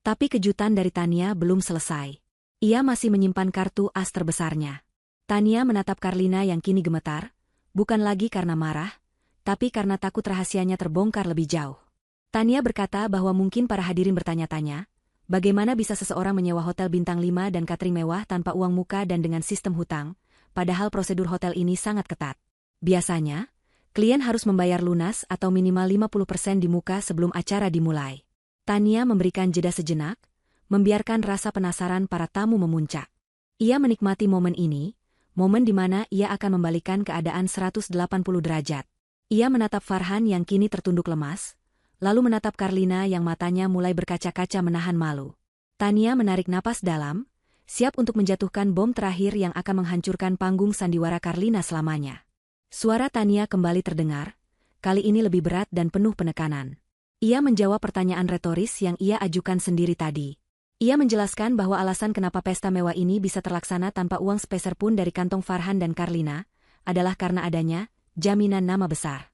Tapi kejutan dari Tania belum selesai. Ia masih menyimpan kartu as terbesarnya. Tania menatap Karlina yang kini gemetar, bukan lagi karena marah, tapi karena takut rahasianya terbongkar lebih jauh. Tania berkata bahwa mungkin para hadirin bertanya-tanya, bagaimana bisa seseorang menyewa hotel bintang 5 dan catering mewah tanpa uang muka dan dengan sistem hutang, padahal prosedur hotel ini sangat ketat. Biasanya, klien harus membayar lunas atau minimal 50% di muka sebelum acara dimulai. Tania memberikan jeda sejenak, membiarkan rasa penasaran para tamu memuncak. Ia menikmati momen ini, momen di mana ia akan membalikan keadaan 180 derajat. Ia menatap Farhan yang kini tertunduk lemas, lalu menatap Karlina yang matanya mulai berkaca-kaca menahan malu. Tania menarik napas dalam, siap untuk menjatuhkan bom terakhir yang akan menghancurkan panggung sandiwara Karlina selamanya. Suara Tania kembali terdengar, kali ini lebih berat dan penuh penekanan. Ia menjawab pertanyaan retoris yang ia ajukan sendiri tadi. Ia menjelaskan bahwa alasan kenapa pesta mewah ini bisa terlaksana tanpa uang sepeser pun dari kantong Farhan dan Karlina adalah karena adanya jaminan nama besar.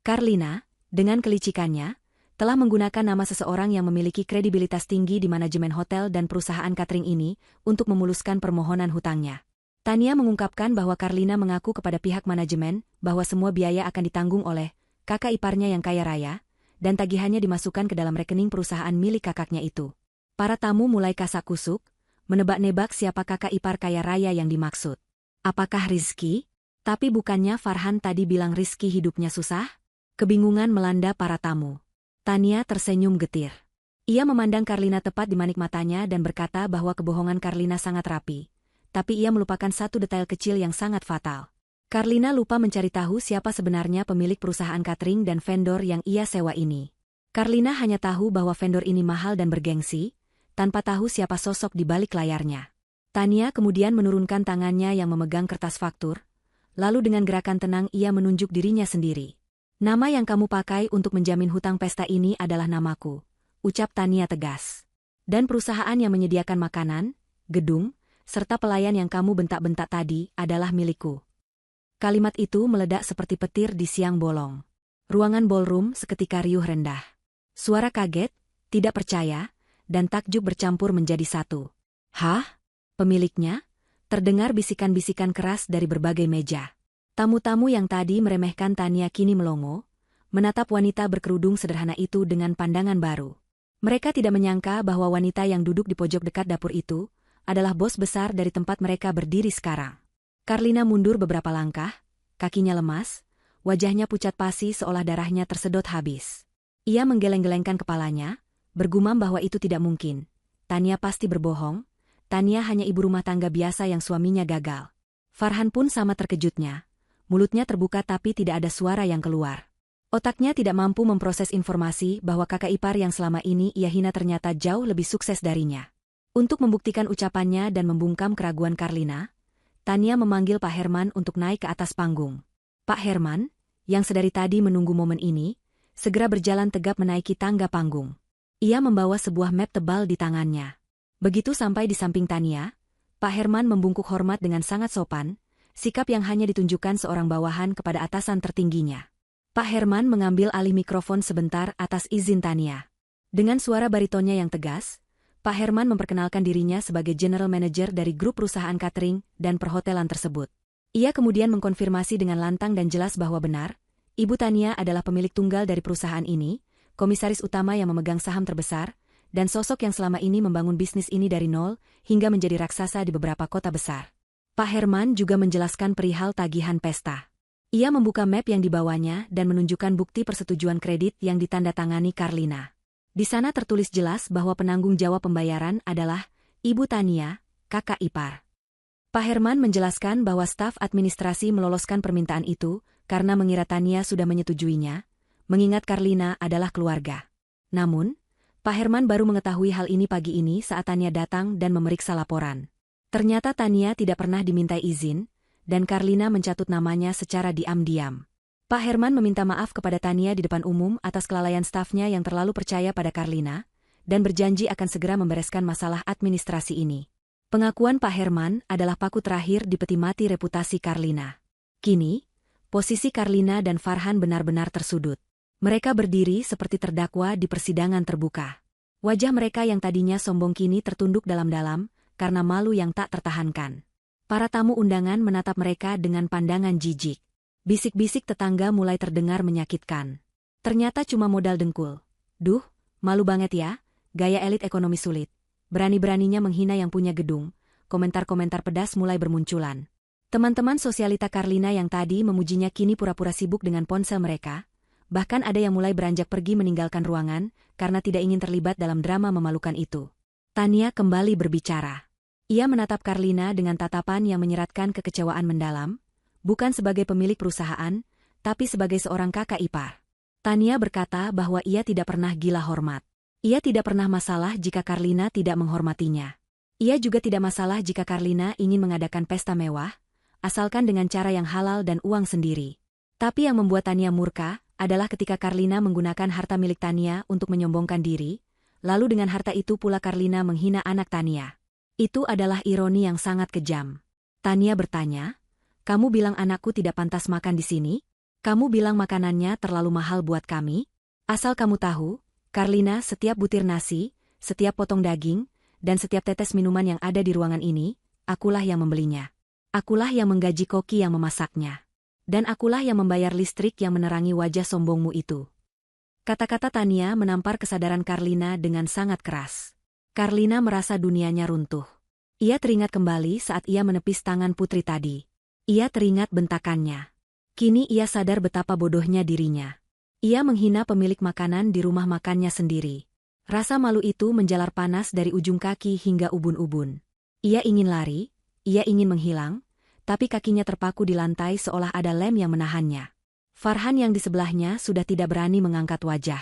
Karlina, dengan kelicikannya, telah menggunakan nama seseorang yang memiliki kredibilitas tinggi di manajemen hotel dan perusahaan catering ini untuk memuluskan permohonan hutangnya. Tania mengungkapkan bahwa Karlina mengaku kepada pihak manajemen bahwa semua biaya akan ditanggung oleh kakak iparnya yang kaya raya, dan tagihannya dimasukkan ke dalam rekening perusahaan milik kakaknya itu. Para tamu mulai kasak-kusuk, menebak-nebak siapa kakak ipar kaya raya yang dimaksud. Apakah Rizky? Tapi bukannya Farhan tadi bilang Rizky hidupnya susah? Kebingungan melanda para tamu. Tania tersenyum getir. Ia memandang Karlina tepat di manik matanya dan berkata bahwa kebohongan Karlina sangat rapi. Tapi ia melupakan satu detail kecil yang sangat fatal. Karlina lupa mencari tahu siapa sebenarnya pemilik perusahaan catering dan vendor yang ia sewa ini. Karlina hanya tahu bahwa vendor ini mahal dan bergengsi, tanpa tahu siapa sosok di balik layarnya. Tania kemudian menurunkan tangannya yang memegang kertas faktur, lalu dengan gerakan tenang ia menunjuk dirinya sendiri. Nama yang kamu pakai untuk menjamin hutang pesta ini adalah namaku, ucap Tania tegas. Dan perusahaan yang menyediakan makanan, gedung, serta pelayan yang kamu bentak-bentak tadi adalah milikku. Kalimat itu meledak seperti petir di siang bolong. Ruangan ballroom seketika riuh rendah. Suara kaget, tidak percaya, dan takjub bercampur menjadi satu. Hah? Pemiliknya? Terdengar bisikan-bisikan keras dari berbagai meja. Tamu-tamu yang tadi meremehkan Tania kini melongo, menatap wanita berkerudung sederhana itu dengan pandangan baru. Mereka tidak menyangka bahwa wanita yang duduk di pojok dekat dapur itu adalah bos besar dari tempat mereka berdiri sekarang. Karlina mundur beberapa langkah, kakinya lemas, wajahnya pucat pasi seolah darahnya tersedot habis. Ia menggeleng-gelengkan kepalanya, bergumam bahwa itu tidak mungkin. Tania pasti berbohong, Tania hanya ibu rumah tangga biasa yang suaminya gagal. Farhan pun sama terkejutnya. Mulutnya terbuka tapi tidak ada suara yang keluar. Otaknya tidak mampu memproses informasi bahwa kakak ipar yang selama ini ia hina ternyata jauh lebih sukses darinya. Untuk membuktikan ucapannya dan membungkam keraguan Karlina, Tania memanggil Pak Herman untuk naik ke atas panggung. Pak Herman, yang sedari tadi menunggu momen ini, segera berjalan tegap menaiki tangga panggung. Ia membawa sebuah map tebal di tangannya. Begitu sampai di samping Tania, Pak Herman membungkuk hormat dengan sangat sopan, sikap yang hanya ditunjukkan seorang bawahan kepada atasan tertingginya. Pak Herman mengambil alih mikrofon sebentar atas izin Tania. Dengan suara baritonnya yang tegas, Pak Herman memperkenalkan dirinya sebagai General Manager dari grup perusahaan catering dan perhotelan tersebut. Ia kemudian mengkonfirmasi dengan lantang dan jelas bahwa benar, Ibu Tania adalah pemilik tunggal dari perusahaan ini, komisaris utama yang memegang saham terbesar, dan sosok yang selama ini membangun bisnis ini dari nol hingga menjadi raksasa di beberapa kota besar. Pak Herman juga menjelaskan perihal tagihan pesta. Ia membuka map yang dibawanya dan menunjukkan bukti persetujuan kredit yang ditandatangani Karlina. Di sana tertulis jelas bahwa penanggung jawab pembayaran adalah Ibu Tania, kakak ipar. Pak Herman menjelaskan bahwa staf administrasi meloloskan permintaan itu karena mengira Tania sudah menyetujuinya, mengingat Karlina adalah keluarga. Namun, Pak Herman baru mengetahui hal ini pagi ini saat Tania datang dan memeriksa laporan. Ternyata Tania tidak pernah dimintai izin, dan Karlina mencatut namanya secara diam-diam. Pak Herman meminta maaf kepada Tania di depan umum atas kelalaian stafnya yang terlalu percaya pada Karlina, dan berjanji akan segera membereskan masalah administrasi ini. Pengakuan Pak Herman adalah paku terakhir di peti mati reputasi Karlina. Kini, posisi Karlina dan Farhan benar-benar tersudut. Mereka berdiri seperti terdakwa di persidangan terbuka. Wajah mereka yang tadinya sombong kini tertunduk dalam-dalam, karena malu yang tak tertahankan. Para tamu undangan menatap mereka dengan pandangan jijik. Bisik-bisik tetangga mulai terdengar menyakitkan. Ternyata cuma modal dengkul. Duh, malu banget ya, gaya elit ekonomi sulit. Berani-beraninya menghina yang punya gedung. Komentar-komentar pedas mulai bermunculan. Teman-teman sosialita Karlina yang tadi memujinya kini pura-pura sibuk dengan ponsel mereka. Bahkan ada yang mulai beranjak pergi meninggalkan ruangan karena tidak ingin terlibat dalam drama memalukan itu. Tania kembali berbicara. Ia menatap Karlina dengan tatapan yang menyeratkan kekecewaan mendalam, bukan sebagai pemilik perusahaan, tapi sebagai seorang kakak ipar. Tania berkata bahwa ia tidak pernah gila hormat. Ia tidak pernah masalah jika Karlina tidak menghormatinya. Ia juga tidak masalah jika Karlina ingin mengadakan pesta mewah, asalkan dengan cara yang halal dan uang sendiri. Tapi yang membuat Tania murka adalah ketika Karlina menggunakan harta milik Tania untuk menyombongkan diri, lalu dengan harta itu pula Karlina menghina anak Tania. Itu adalah ironi yang sangat kejam. Tania bertanya, "Kamu bilang anakku tidak pantas makan di sini? Kamu bilang makanannya terlalu mahal buat kami? Asal kamu tahu, Karlina, setiap butir nasi, setiap potong daging, dan setiap tetes minuman yang ada di ruangan ini, akulah yang membelinya. Akulah yang menggaji koki yang memasaknya. Dan akulah yang membayar listrik yang menerangi wajah sombongmu itu." Kata-kata Tania menampar kesadaran Karlina dengan sangat keras. Karlina merasa dunianya runtuh. Ia teringat kembali saat ia menepis tangan putri tadi. Ia teringat bentakannya. Kini ia sadar betapa bodohnya dirinya. Ia menghina pemilik makanan di rumah makannya sendiri. Rasa malu itu menjalar panas dari ujung kaki hingga ubun-ubun. Ia ingin lari, ia ingin menghilang, tapi kakinya terpaku di lantai seolah ada lem yang menahannya. Farhan yang di sebelahnya sudah tidak berani mengangkat wajah.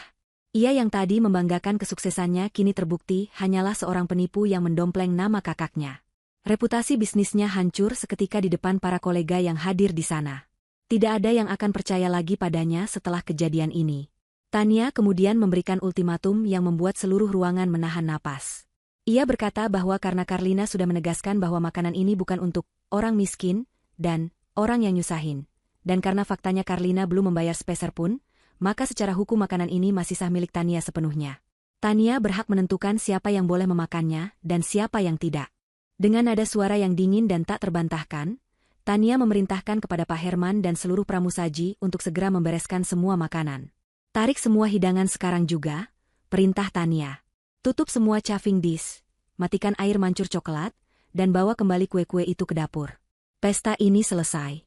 Ia yang tadi membanggakan kesuksesannya kini terbukti hanyalah seorang penipu yang mendompleng nama kakaknya. Reputasi bisnisnya hancur seketika di depan para kolega yang hadir di sana. Tidak ada yang akan percaya lagi padanya setelah kejadian ini. Tania kemudian memberikan ultimatum yang membuat seluruh ruangan menahan napas. Ia berkata bahwa karena Karlina sudah menegaskan bahwa makanan ini bukan untuk orang miskin dan orang yang nyusahin, dan karena faktanya Karlina belum membayar sepeser pun, maka secara hukum makanan ini masih sah milik Tania sepenuhnya. Tania berhak menentukan siapa yang boleh memakannya dan siapa yang tidak. Dengan nada suara yang dingin dan tak terbantahkan, Tania memerintahkan kepada Pak Herman dan seluruh pramusaji untuk segera membereskan semua makanan. "Tarik semua hidangan sekarang juga," perintah Tania. "Tutup semua chafing dish, matikan air mancur coklat, dan bawa kembali kue-kue itu ke dapur. Pesta ini selesai."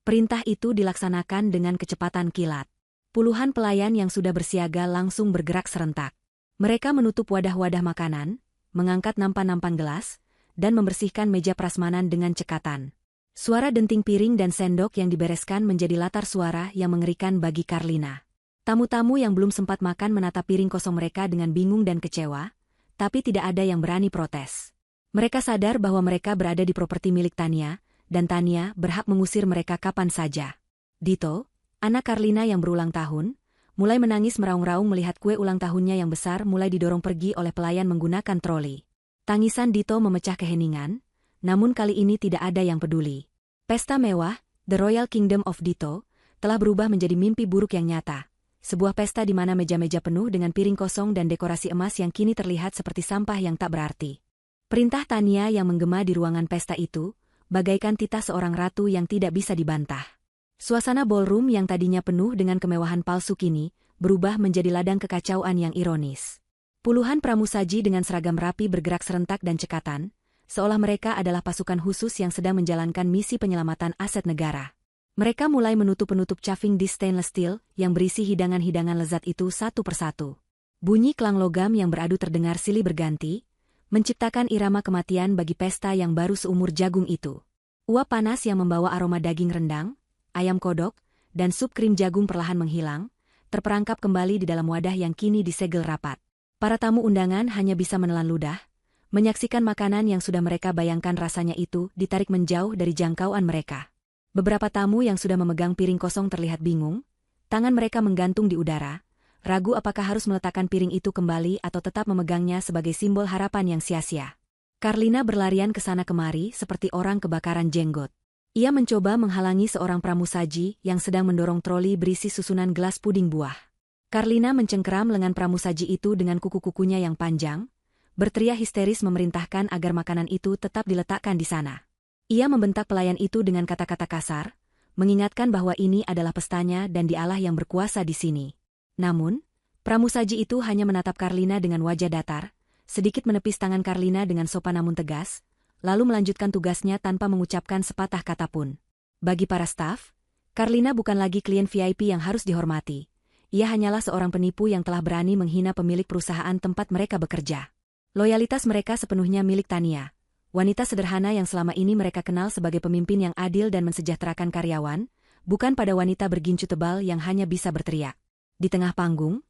Perintah itu dilaksanakan dengan kecepatan kilat. Puluhan pelayan yang sudah bersiaga langsung bergerak serentak. Mereka menutup wadah-wadah makanan, mengangkat nampan-nampan gelas, dan membersihkan meja prasmanan dengan cekatan. Suara denting piring dan sendok yang dibereskan menjadi latar suara yang mengerikan bagi Karlina. Tamu-tamu yang belum sempat makan menatap piring kosong mereka dengan bingung dan kecewa, tapi tidak ada yang berani protes. Mereka sadar bahwa mereka berada di properti milik Tania, dan Tania berhak mengusir mereka kapan saja. Dito, anak Karlina yang berulang tahun, mulai menangis meraung-raung melihat kue ulang tahunnya yang besar mulai didorong pergi oleh pelayan menggunakan troli. Tangisan Dito memecah keheningan, namun kali ini tidak ada yang peduli. Pesta mewah, The Royal Kingdom of Dito, telah berubah menjadi mimpi buruk yang nyata. Sebuah pesta di mana meja-meja penuh dengan piring kosong dan dekorasi emas yang kini terlihat seperti sampah yang tak berarti. Perintah Tania yang menggema di ruangan pesta itu, bagaikan titah seorang ratu yang tidak bisa dibantah. Suasana ballroom yang tadinya penuh dengan kemewahan palsu kini, berubah menjadi ladang kekacauan yang ironis. Puluhan pramusaji dengan seragam rapi bergerak serentak dan cekatan, seolah mereka adalah pasukan khusus yang sedang menjalankan misi penyelamatan aset negara. Mereka mulai menutup-penutup chafing dish stainless steel yang berisi hidangan-hidangan lezat itu satu persatu. Bunyi kelang logam yang beradu terdengar silih berganti, menciptakan irama kematian bagi pesta yang baru seumur jagung itu. Uap panas yang membawa aroma daging rendang, ayam kodok, dan sup krim jagung perlahan menghilang, terperangkap kembali di dalam wadah yang kini disegel rapat. Para tamu undangan hanya bisa menelan ludah, menyaksikan makanan yang sudah mereka bayangkan rasanya itu ditarik menjauh dari jangkauan mereka. Beberapa tamu yang sudah memegang piring kosong terlihat bingung, tangan mereka menggantung di udara, ragu apakah harus meletakkan piring itu kembali atau tetap memegangnya sebagai simbol harapan yang sia-sia. Karlina berlarian ke sana kemari seperti orang kebakaran jenggot. Ia mencoba menghalangi seorang pramusaji yang sedang mendorong troli berisi susunan gelas puding buah. Karlina mencengkeram lengan pramusaji itu dengan kuku-kukunya yang panjang, berteriak histeris memerintahkan agar makanan itu tetap diletakkan di sana. Ia membentak pelayan itu dengan kata-kata kasar, mengingatkan bahwa ini adalah pestanya dan dialah yang berkuasa di sini. Namun, pramusaji itu hanya menatap Karlina dengan wajah datar, sedikit menepis tangan Karlina dengan sopan namun tegas, lalu melanjutkan tugasnya tanpa mengucapkan sepatah kata pun. Bagi para staf, Karlina bukan lagi klien VIP yang harus dihormati. Ia hanyalah seorang penipu yang telah berani menghina pemilik perusahaan tempat mereka bekerja. Loyalitas mereka sepenuhnya milik Tania, wanita sederhana yang selama ini mereka kenal sebagai pemimpin yang adil dan mensejahterakan karyawan, bukan pada wanita bergincu tebal yang hanya bisa berteriak. Di tengah panggung,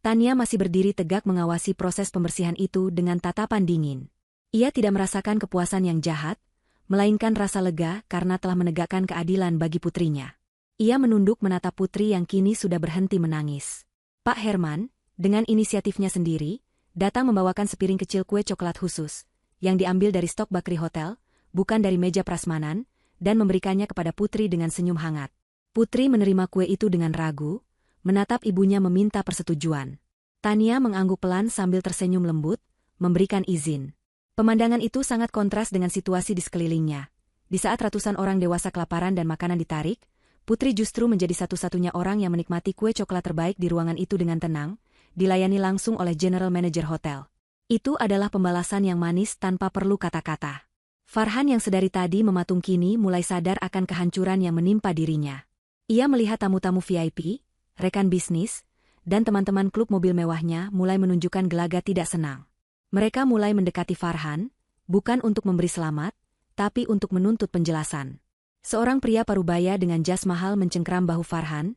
Tania masih berdiri tegak mengawasi proses pembersihan itu dengan tatapan dingin. Ia tidak merasakan kepuasan yang jahat, melainkan rasa lega karena telah menegakkan keadilan bagi putrinya. Ia menunduk menatap putri yang kini sudah berhenti menangis. Pak Herman, dengan inisiatifnya sendiri, datang membawakan sepiring kecil kue coklat khusus, yang diambil dari stok bakri hotel, bukan dari meja prasmanan, dan memberikannya kepada putri dengan senyum hangat. Putri menerima kue itu dengan ragu, menatap ibunya meminta persetujuan. Tania mengangguk pelan sambil tersenyum lembut, memberikan izin. Pemandangan itu sangat kontras dengan situasi di sekelilingnya. Di saat ratusan orang dewasa kelaparan dan makanan ditarik, Putri justru menjadi satu-satunya orang yang menikmati kue coklat terbaik di ruangan itu dengan tenang, dilayani langsung oleh General Manager Hotel. Itu adalah pembalasan yang manis tanpa perlu kata-kata. Farhan yang sedari tadi mematung kini mulai sadar akan kehancuran yang menimpa dirinya. Ia melihat tamu-tamu VIP, rekan bisnis, dan teman-teman klub mobil mewahnya mulai menunjukkan gelagat tidak senang. Mereka mulai mendekati Farhan, bukan untuk memberi selamat, tapi untuk menuntut penjelasan. Seorang pria parubaya dengan jas mahal mencengkeram bahu Farhan,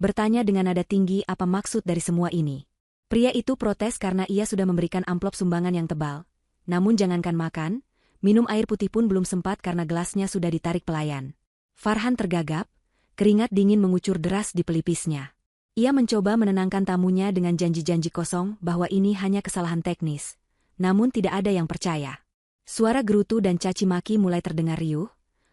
bertanya dengan nada tinggi apa maksud dari semua ini. Pria itu protes karena ia sudah memberikan amplop sumbangan yang tebal, namun jangankan makan, minum air putih pun belum sempat karena gelasnya sudah ditarik pelayan. Farhan tergagap, keringat dingin mengucur deras di pelipisnya. Ia mencoba menenangkan tamunya dengan janji-janji kosong bahwa ini hanya kesalahan teknis. Namun tidak ada yang percaya. Suara gerutu dan caci maki mulai terdengar riuh,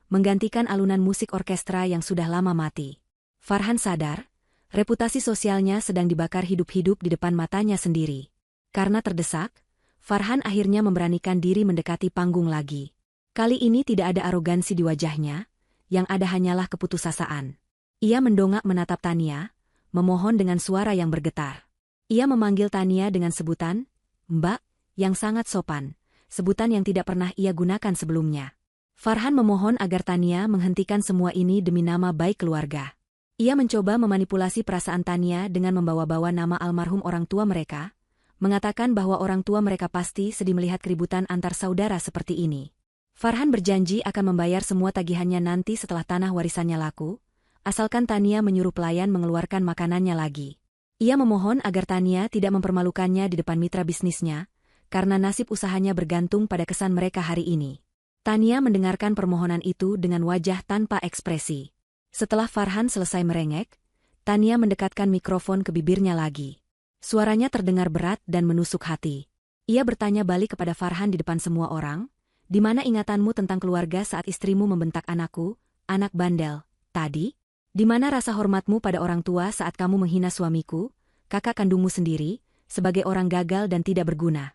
menggantikan alunan musik orkestra yang sudah lama mati. Farhan sadar, reputasi sosialnya sedang dibakar hidup-hidup di depan matanya sendiri. Karena terdesak, Farhan akhirnya memberanikan diri mendekati panggung lagi. Kali ini tidak ada arogansi di wajahnya, yang ada hanyalah keputusasaan. Ia mendongak menatap Tania, memohon dengan suara yang bergetar. Ia memanggil Tania dengan sebutan, "Mbak," yang sangat sopan, sebutan yang tidak pernah ia gunakan sebelumnya. Farhan memohon agar Tania menghentikan semua ini demi nama baik keluarga. Ia mencoba memanipulasi perasaan Tania dengan membawa-bawa nama almarhum orang tua mereka, mengatakan bahwa orang tua mereka pasti sedih melihat keributan antar saudara seperti ini. Farhan berjanji akan membayar semua tagihannya nanti setelah tanah warisannya laku, asalkan Tania menyuruh pelayan mengeluarkan makanannya lagi. Ia memohon agar Tania tidak mempermalukannya di depan mitra bisnisnya, karena nasib usahanya bergantung pada kesan mereka hari ini. Tania mendengarkan permohonan itu dengan wajah tanpa ekspresi. Setelah Farhan selesai merengek, Tania mendekatkan mikrofon ke bibirnya lagi. Suaranya terdengar berat dan menusuk hati. Ia bertanya balik kepada Farhan di depan semua orang, "Di mana ingatanmu tentang keluarga saat istrimu membentak anakku, anak bandel, tadi? Di mana rasa hormatmu pada orang tua saat kamu menghina suamiku, kakak kandungmu sendiri, sebagai orang gagal dan tidak berguna?"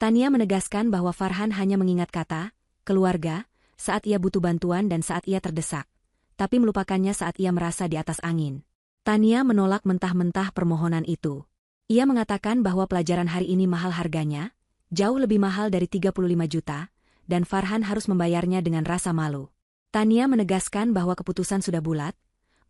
Tania menegaskan bahwa Farhan hanya mengingat kata, keluarga, saat ia butuh bantuan dan saat ia terdesak, tapi melupakannya saat ia merasa di atas angin. Tania menolak mentah-mentah permohonan itu. Ia mengatakan bahwa pelajaran hari ini mahal harganya, jauh lebih mahal dari 35 juta, dan Farhan harus membayarnya dengan rasa malu. Tania menegaskan bahwa keputusan sudah bulat,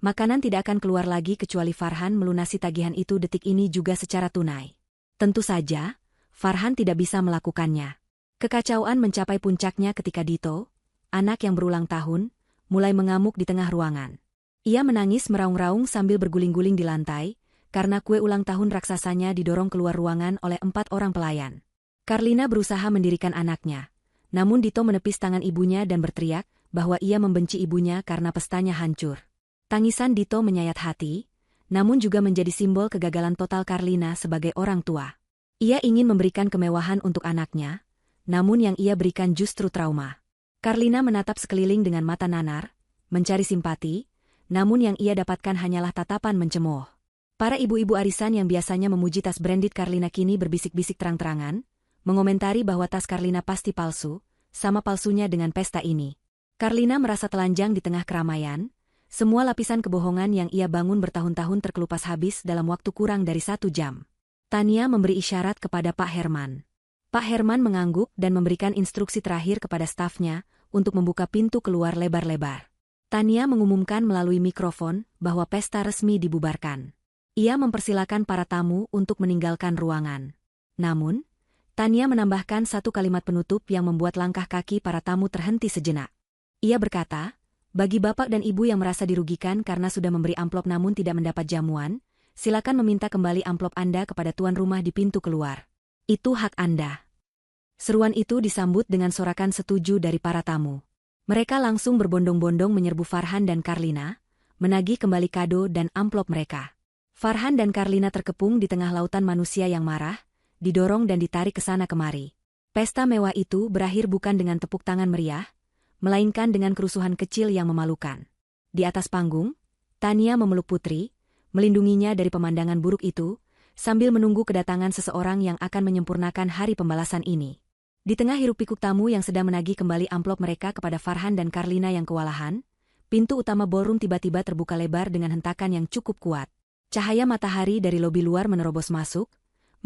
makanan tidak akan keluar lagi kecuali Farhan melunasi tagihan itu detik ini juga secara tunai. Tentu saja, Farhan tidak bisa melakukannya. Kekacauan mencapai puncaknya ketika Dito, anak yang berulang tahun, mulai mengamuk di tengah ruangan. Ia menangis meraung-raung sambil berguling-guling di lantai, karena kue ulang tahun raksasanya didorong keluar ruangan oleh 4 orang pelayan. Karlina berusaha mendirikan anaknya, namun Dito menepis tangan ibunya dan berteriak bahwa ia membenci ibunya karena pestanya hancur. Tangisan Dito menyayat hati, namun juga menjadi simbol kegagalan total Karlina sebagai orang tua. Ia ingin memberikan kemewahan untuk anaknya, namun yang ia berikan justru trauma. Karlina menatap sekeliling dengan mata nanar, mencari simpati, namun yang ia dapatkan hanyalah tatapan mencemooh. Para ibu-ibu arisan yang biasanya memuji tas branded Karlina kini berbisik-bisik terang-terangan, mengomentari bahwa tas Karlina pasti palsu, sama palsunya dengan pesta ini. Karlina merasa telanjang di tengah keramaian, semua lapisan kebohongan yang ia bangun bertahun-tahun terkelupas habis dalam waktu kurang dari 1 jam. Tania memberi isyarat kepada Pak Herman. Pak Herman mengangguk dan memberikan instruksi terakhir kepada stafnya untuk membuka pintu keluar lebar-lebar. Tania mengumumkan melalui mikrofon bahwa pesta resmi dibubarkan. Ia mempersilakan para tamu untuk meninggalkan ruangan. Namun, Tania menambahkan satu kalimat penutup yang membuat langkah kaki para tamu terhenti sejenak. Ia berkata, "Bagi bapak dan ibu yang merasa dirugikan karena sudah memberi amplop namun tidak mendapat jamuan, silakan meminta kembali amplop Anda kepada tuan rumah di pintu keluar. Itu hak Anda." Seruan itu disambut dengan sorakan setuju dari para tamu. Mereka langsung berbondong-bondong menyerbu Farhan dan Karlina, menagih kembali kado dan amplop mereka. Farhan dan Karlina terkepung di tengah lautan manusia yang marah, didorong dan ditarik ke sana kemari. Pesta mewah itu berakhir bukan dengan tepuk tangan meriah, melainkan dengan kerusuhan kecil yang memalukan. Di atas panggung, Tania memeluk Putri, melindunginya dari pemandangan buruk itu, sambil menunggu kedatangan seseorang yang akan menyempurnakan hari pembalasan ini. Di tengah hiruk-pikuk tamu yang sedang menagih kembali amplop mereka kepada Farhan dan Karlina yang kewalahan, pintu utama ballroom tiba-tiba terbuka lebar dengan hentakan yang cukup kuat. Cahaya matahari dari lobi luar menerobos masuk,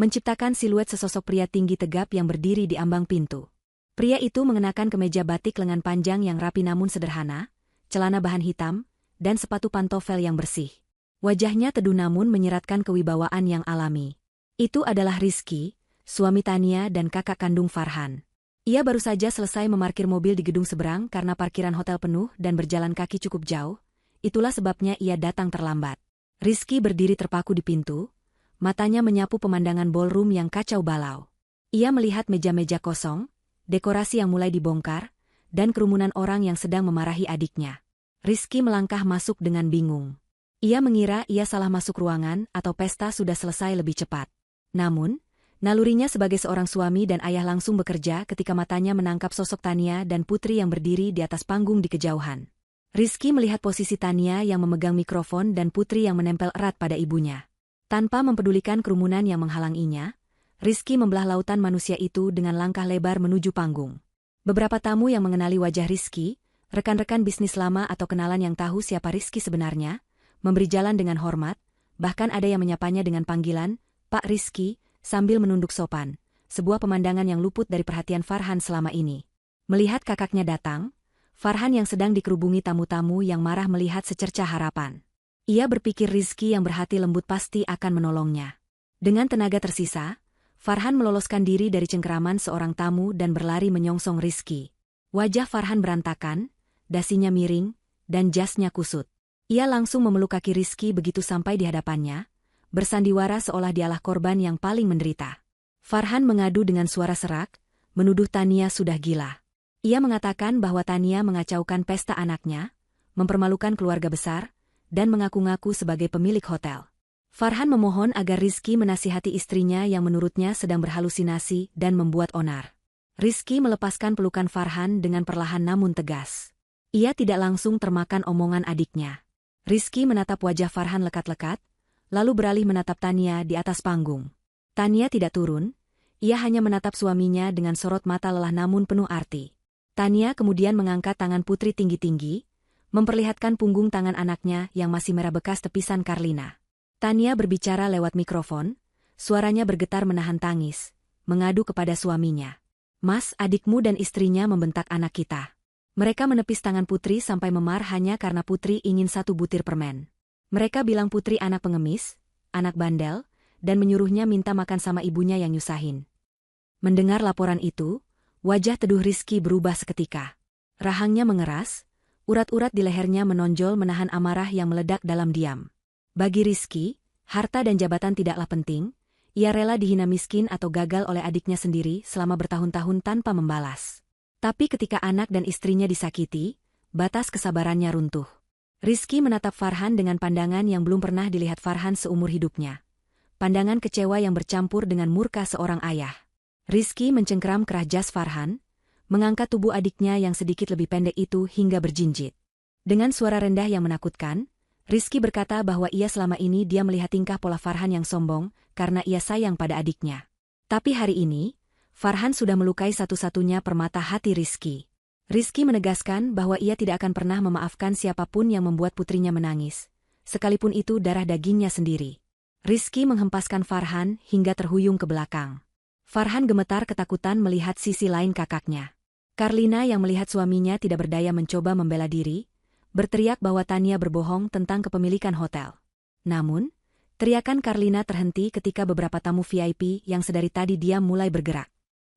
menciptakan siluet sesosok pria tinggi tegap yang berdiri di ambang pintu. Pria itu mengenakan kemeja batik lengan panjang yang rapi namun sederhana, celana bahan hitam, dan sepatu pantofel yang bersih. Wajahnya teduh namun menyiratkan kewibawaan yang alami. Itu adalah Rizky, suami Tania dan kakak kandung Farhan. Ia baru saja selesai memarkir mobil di gedung seberang karena parkiran hotel penuh dan berjalan kaki cukup jauh, itulah sebabnya ia datang terlambat. Rizky berdiri terpaku di pintu, matanya menyapu pemandangan ballroom yang kacau balau. Ia melihat meja-meja kosong, dekorasi yang mulai dibongkar, dan kerumunan orang yang sedang memarahi adiknya. Rizky melangkah masuk dengan bingung. Ia mengira ia salah masuk ruangan atau pesta sudah selesai lebih cepat. Namun, nalurinya sebagai seorang suami dan ayah langsung bekerja ketika matanya menangkap sosok Tania dan Putri yang berdiri di atas panggung di kejauhan. Rizky melihat posisi Tania yang memegang mikrofon dan Putri yang menempel erat pada ibunya. Tanpa mempedulikan kerumunan yang menghalanginya, Rizky membelah lautan manusia itu dengan langkah lebar menuju panggung. Beberapa tamu yang mengenali wajah Rizky, rekan-rekan bisnis lama atau kenalan yang tahu siapa Rizky sebenarnya, memberi jalan dengan hormat, bahkan ada yang menyapanya dengan panggilan, Pak Rizky, sambil menunduk sopan, sebuah pemandangan yang luput dari perhatian Farhan selama ini. Melihat kakaknya datang, Farhan yang sedang dikerubungi tamu-tamu yang marah melihat secercah harapan. Ia berpikir Rizky yang berhati lembut pasti akan menolongnya. Dengan tenaga tersisa, Farhan meloloskan diri dari cengkeraman seorang tamu dan berlari menyongsong Rizky. Wajah Farhan berantakan, dasinya miring, dan jasnya kusut. Ia langsung memeluk kaki Rizky begitu sampai di hadapannya, bersandiwara seolah dialah korban yang paling menderita. Farhan mengadu dengan suara serak, menuduh Tania sudah gila. Ia mengatakan bahwa Tania mengacaukan pesta anaknya, mempermalukan keluarga besar, dan mengaku-ngaku sebagai pemilik hotel. Farhan memohon agar Rizky menasihati istrinya yang menurutnya sedang berhalusinasi dan membuat onar. Rizky melepaskan pelukan Farhan dengan perlahan namun tegas. Ia tidak langsung termakan omongan adiknya. Rizky menatap wajah Farhan lekat-lekat, lalu beralih menatap Tania di atas panggung. Tania tidak turun, ia hanya menatap suaminya dengan sorot mata lelah namun penuh arti. Tania kemudian mengangkat tangan Putri tinggi-tinggi, memperlihatkan punggung tangan anaknya yang masih merah bekas tepisan Karlina. Tania berbicara lewat mikrofon, suaranya bergetar menahan tangis, mengadu kepada suaminya. Mas, adikmu dan istrinya membentak anak kita. Mereka menepis tangan Putri sampai memar hanya karena Putri ingin satu butir permen. Mereka bilang Putri anak pengemis, anak bandel, dan menyuruhnya minta makan sama ibunya yang nyusahin. Mendengar laporan itu, wajah teduh Rizky berubah seketika. Rahangnya mengeras, urat-urat di lehernya menonjol menahan amarah yang meledak dalam diam. Bagi Rizky, harta dan jabatan tidaklah penting, ia rela dihina miskin atau gagal oleh adiknya sendiri selama bertahun-tahun tanpa membalas. Tapi ketika anak dan istrinya disakiti, batas kesabarannya runtuh. Rizky menatap Farhan dengan pandangan yang belum pernah dilihat Farhan seumur hidupnya. Pandangan kecewa yang bercampur dengan murka seorang ayah. Rizky mencengkeram kerah jas Farhan, mengangkat tubuh adiknya yang sedikit lebih pendek itu hingga berjinjit. Dengan suara rendah yang menakutkan, Rizky berkata bahwa ia selama ini dia melihat tingkah pola Farhan yang sombong karena ia sayang pada adiknya. Tapi hari ini, Farhan sudah melukai satu-satunya permata hati Rizky. Rizky menegaskan bahwa ia tidak akan pernah memaafkan siapapun yang membuat putrinya menangis, sekalipun itu darah dagingnya sendiri. Rizky menghempaskan Farhan hingga terhuyung ke belakang. Farhan gemetar ketakutan melihat sisi lain kakaknya. Karlina yang melihat suaminya tidak berdaya mencoba membela diri, berteriak bahwa Tania berbohong tentang kepemilikan hotel. Namun, teriakan Karlina terhenti ketika beberapa tamu VIP yang sedari tadi diam mulai bergerak.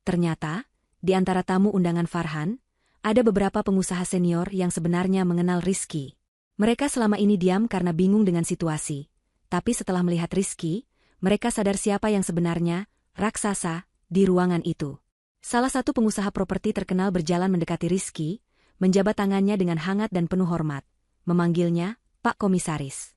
Ternyata, di antara tamu undangan Farhan, ada beberapa pengusaha senior yang sebenarnya mengenal Rizky. Mereka selama ini diam karena bingung dengan situasi. Tapi setelah melihat Rizky, mereka sadar siapa yang sebenarnya, raksasa, di ruangan itu. Salah satu pengusaha properti terkenal berjalan mendekati Rizky, menjabat tangannya dengan hangat dan penuh hormat, memanggilnya, Pak Komisaris.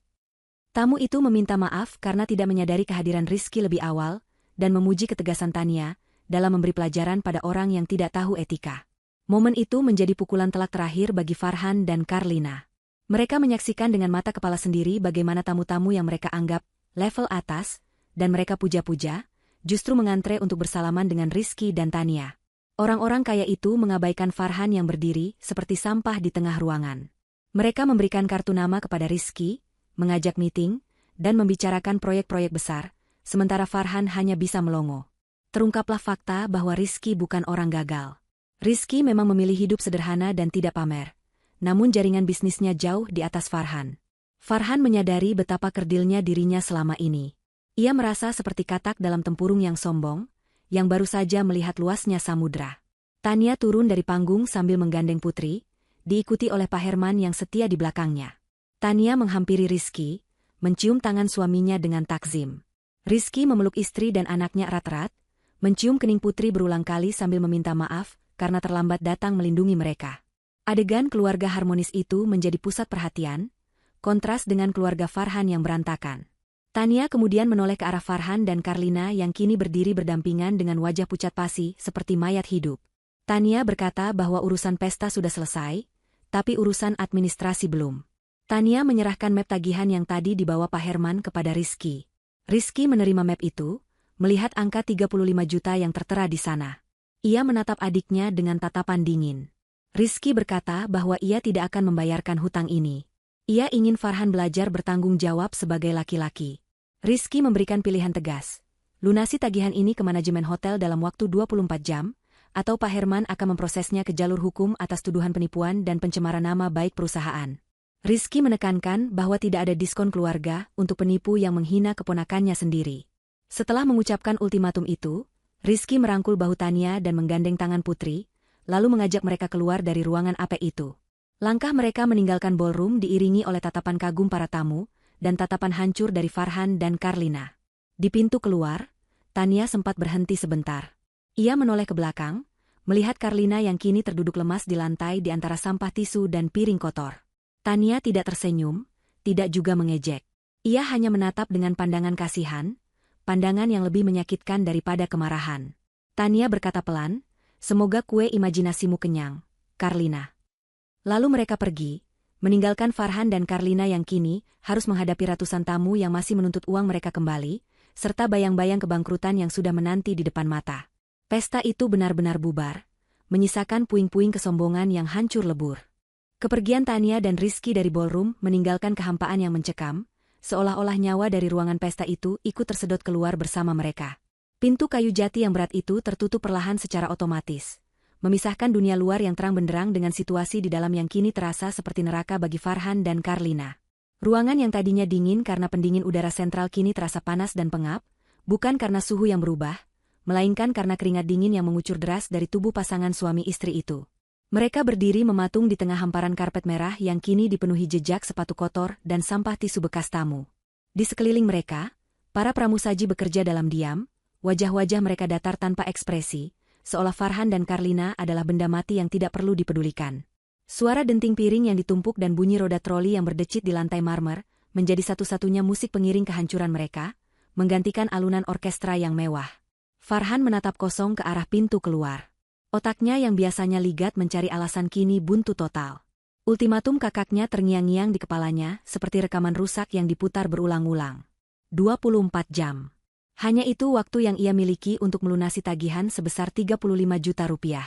Tamu itu meminta maaf karena tidak menyadari kehadiran Rizky lebih awal, dan memuji ketegasan Tania dalam memberi pelajaran pada orang yang tidak tahu etika. Momen itu menjadi pukulan telak terakhir bagi Farhan dan Karlina. Mereka menyaksikan dengan mata kepala sendiri bagaimana tamu-tamu yang mereka anggap level atas, dan mereka puja-puja, justru mengantre untuk bersalaman dengan Rizky dan Tania. Orang-orang kaya itu mengabaikan Farhan yang berdiri seperti sampah di tengah ruangan. Mereka memberikan kartu nama kepada Rizky, mengajak meeting, dan membicarakan proyek-proyek besar, sementara Farhan hanya bisa melongo. Terungkaplah fakta bahwa Rizky bukan orang gagal. Rizky memang memilih hidup sederhana dan tidak pamer. Namun jaringan bisnisnya jauh di atas Farhan. Farhan menyadari betapa kerdilnya dirinya selama ini. Ia merasa seperti katak dalam tempurung yang sombong, yang baru saja melihat luasnya samudra. Tania turun dari panggung sambil menggandeng Putri, diikuti oleh Pak Herman yang setia di belakangnya. Tania menghampiri Rizky, mencium tangan suaminya dengan takzim. Rizky memeluk istri dan anaknya erat-erat, mencium kening Putri berulang kali sambil meminta maaf karena terlambat datang melindungi mereka. Adegan keluarga harmonis itu menjadi pusat perhatian, kontras dengan keluarga Farhan yang berantakan. Tania kemudian menoleh ke arah Farhan dan Karlina yang kini berdiri berdampingan dengan wajah pucat pasi seperti mayat hidup. Tania berkata bahwa urusan pesta sudah selesai, tapi urusan administrasi belum. Tania menyerahkan map tagihan yang tadi dibawa Pak Herman kepada Rizky. Rizky menerima map itu, melihat angka 35 juta yang tertera di sana. Ia menatap adiknya dengan tatapan dingin. Rizky berkata bahwa ia tidak akan membayarkan hutang ini. Ia ingin Farhan belajar bertanggung jawab sebagai laki-laki. Rizky memberikan pilihan tegas. Lunasi tagihan ini ke manajemen hotel dalam waktu 24 jam, atau Pak Herman akan memprosesnya ke jalur hukum atas tuduhan penipuan dan pencemaran nama baik perusahaan. Rizky menekankan bahwa tidak ada diskon keluarga untuk penipu yang menghina keponakannya sendiri. Setelah mengucapkan ultimatum itu, Rizky merangkul bahu Tania dan menggandeng tangan Putri, lalu mengajak mereka keluar dari ruangan AP itu. Langkah mereka meninggalkan ballroom diiringi oleh tatapan kagum para tamu, dan tatapan hancur dari Farhan dan Karlina. Di pintu keluar, Tania sempat berhenti sebentar. Ia menoleh ke belakang, melihat Karlina yang kini terduduk lemas di lantai di antara sampah tisu dan piring kotor. Tania tidak tersenyum, tidak juga mengejek. Ia hanya menatap dengan pandangan kasihan, pandangan yang lebih menyakitkan daripada kemarahan. Tania berkata pelan, "Semoga kue imajinasimu kenyang, Karlina." Lalu mereka pergi, meninggalkan Farhan dan Karlina yang kini harus menghadapi ratusan tamu yang masih menuntut uang mereka kembali, serta bayang-bayang kebangkrutan yang sudah menanti di depan mata. Pesta itu benar-benar bubar, menyisakan puing-puing kesombongan yang hancur lebur. Kepergian Tania dan Rizky dari ballroom meninggalkan kehampaan yang mencekam, seolah-olah nyawa dari ruangan pesta itu ikut tersedot keluar bersama mereka. Pintu kayu jati yang berat itu tertutup perlahan secara otomatis, memisahkan dunia luar yang terang benderang dengan situasi di dalam yang kini terasa seperti neraka bagi Farhan dan Karlina. Ruangan yang tadinya dingin karena pendingin udara sentral kini terasa panas dan pengap, bukan karena suhu yang berubah, melainkan karena keringat dingin yang mengucur deras dari tubuh pasangan suami istri itu. Mereka berdiri mematung di tengah hamparan karpet merah yang kini dipenuhi jejak sepatu kotor dan sampah tisu bekas tamu. Di sekeliling mereka, para pramusaji bekerja dalam diam, wajah-wajah mereka datar tanpa ekspresi, seolah Farhan dan Karlina adalah benda mati yang tidak perlu dipedulikan. Suara denting piring yang ditumpuk dan bunyi roda troli yang berdecit di lantai marmer, menjadi satu-satunya musik pengiring kehancuran mereka, menggantikan alunan orkestra yang mewah. Farhan menatap kosong ke arah pintu keluar. Otaknya yang biasanya ligat mencari alasan kini buntu total. Ultimatum kakaknya terngiang-ngiang di kepalanya seperti rekaman rusak yang diputar berulang-ulang. 24 jam. Hanya itu waktu yang ia miliki untuk melunasi tagihan sebesar 35 juta rupiah.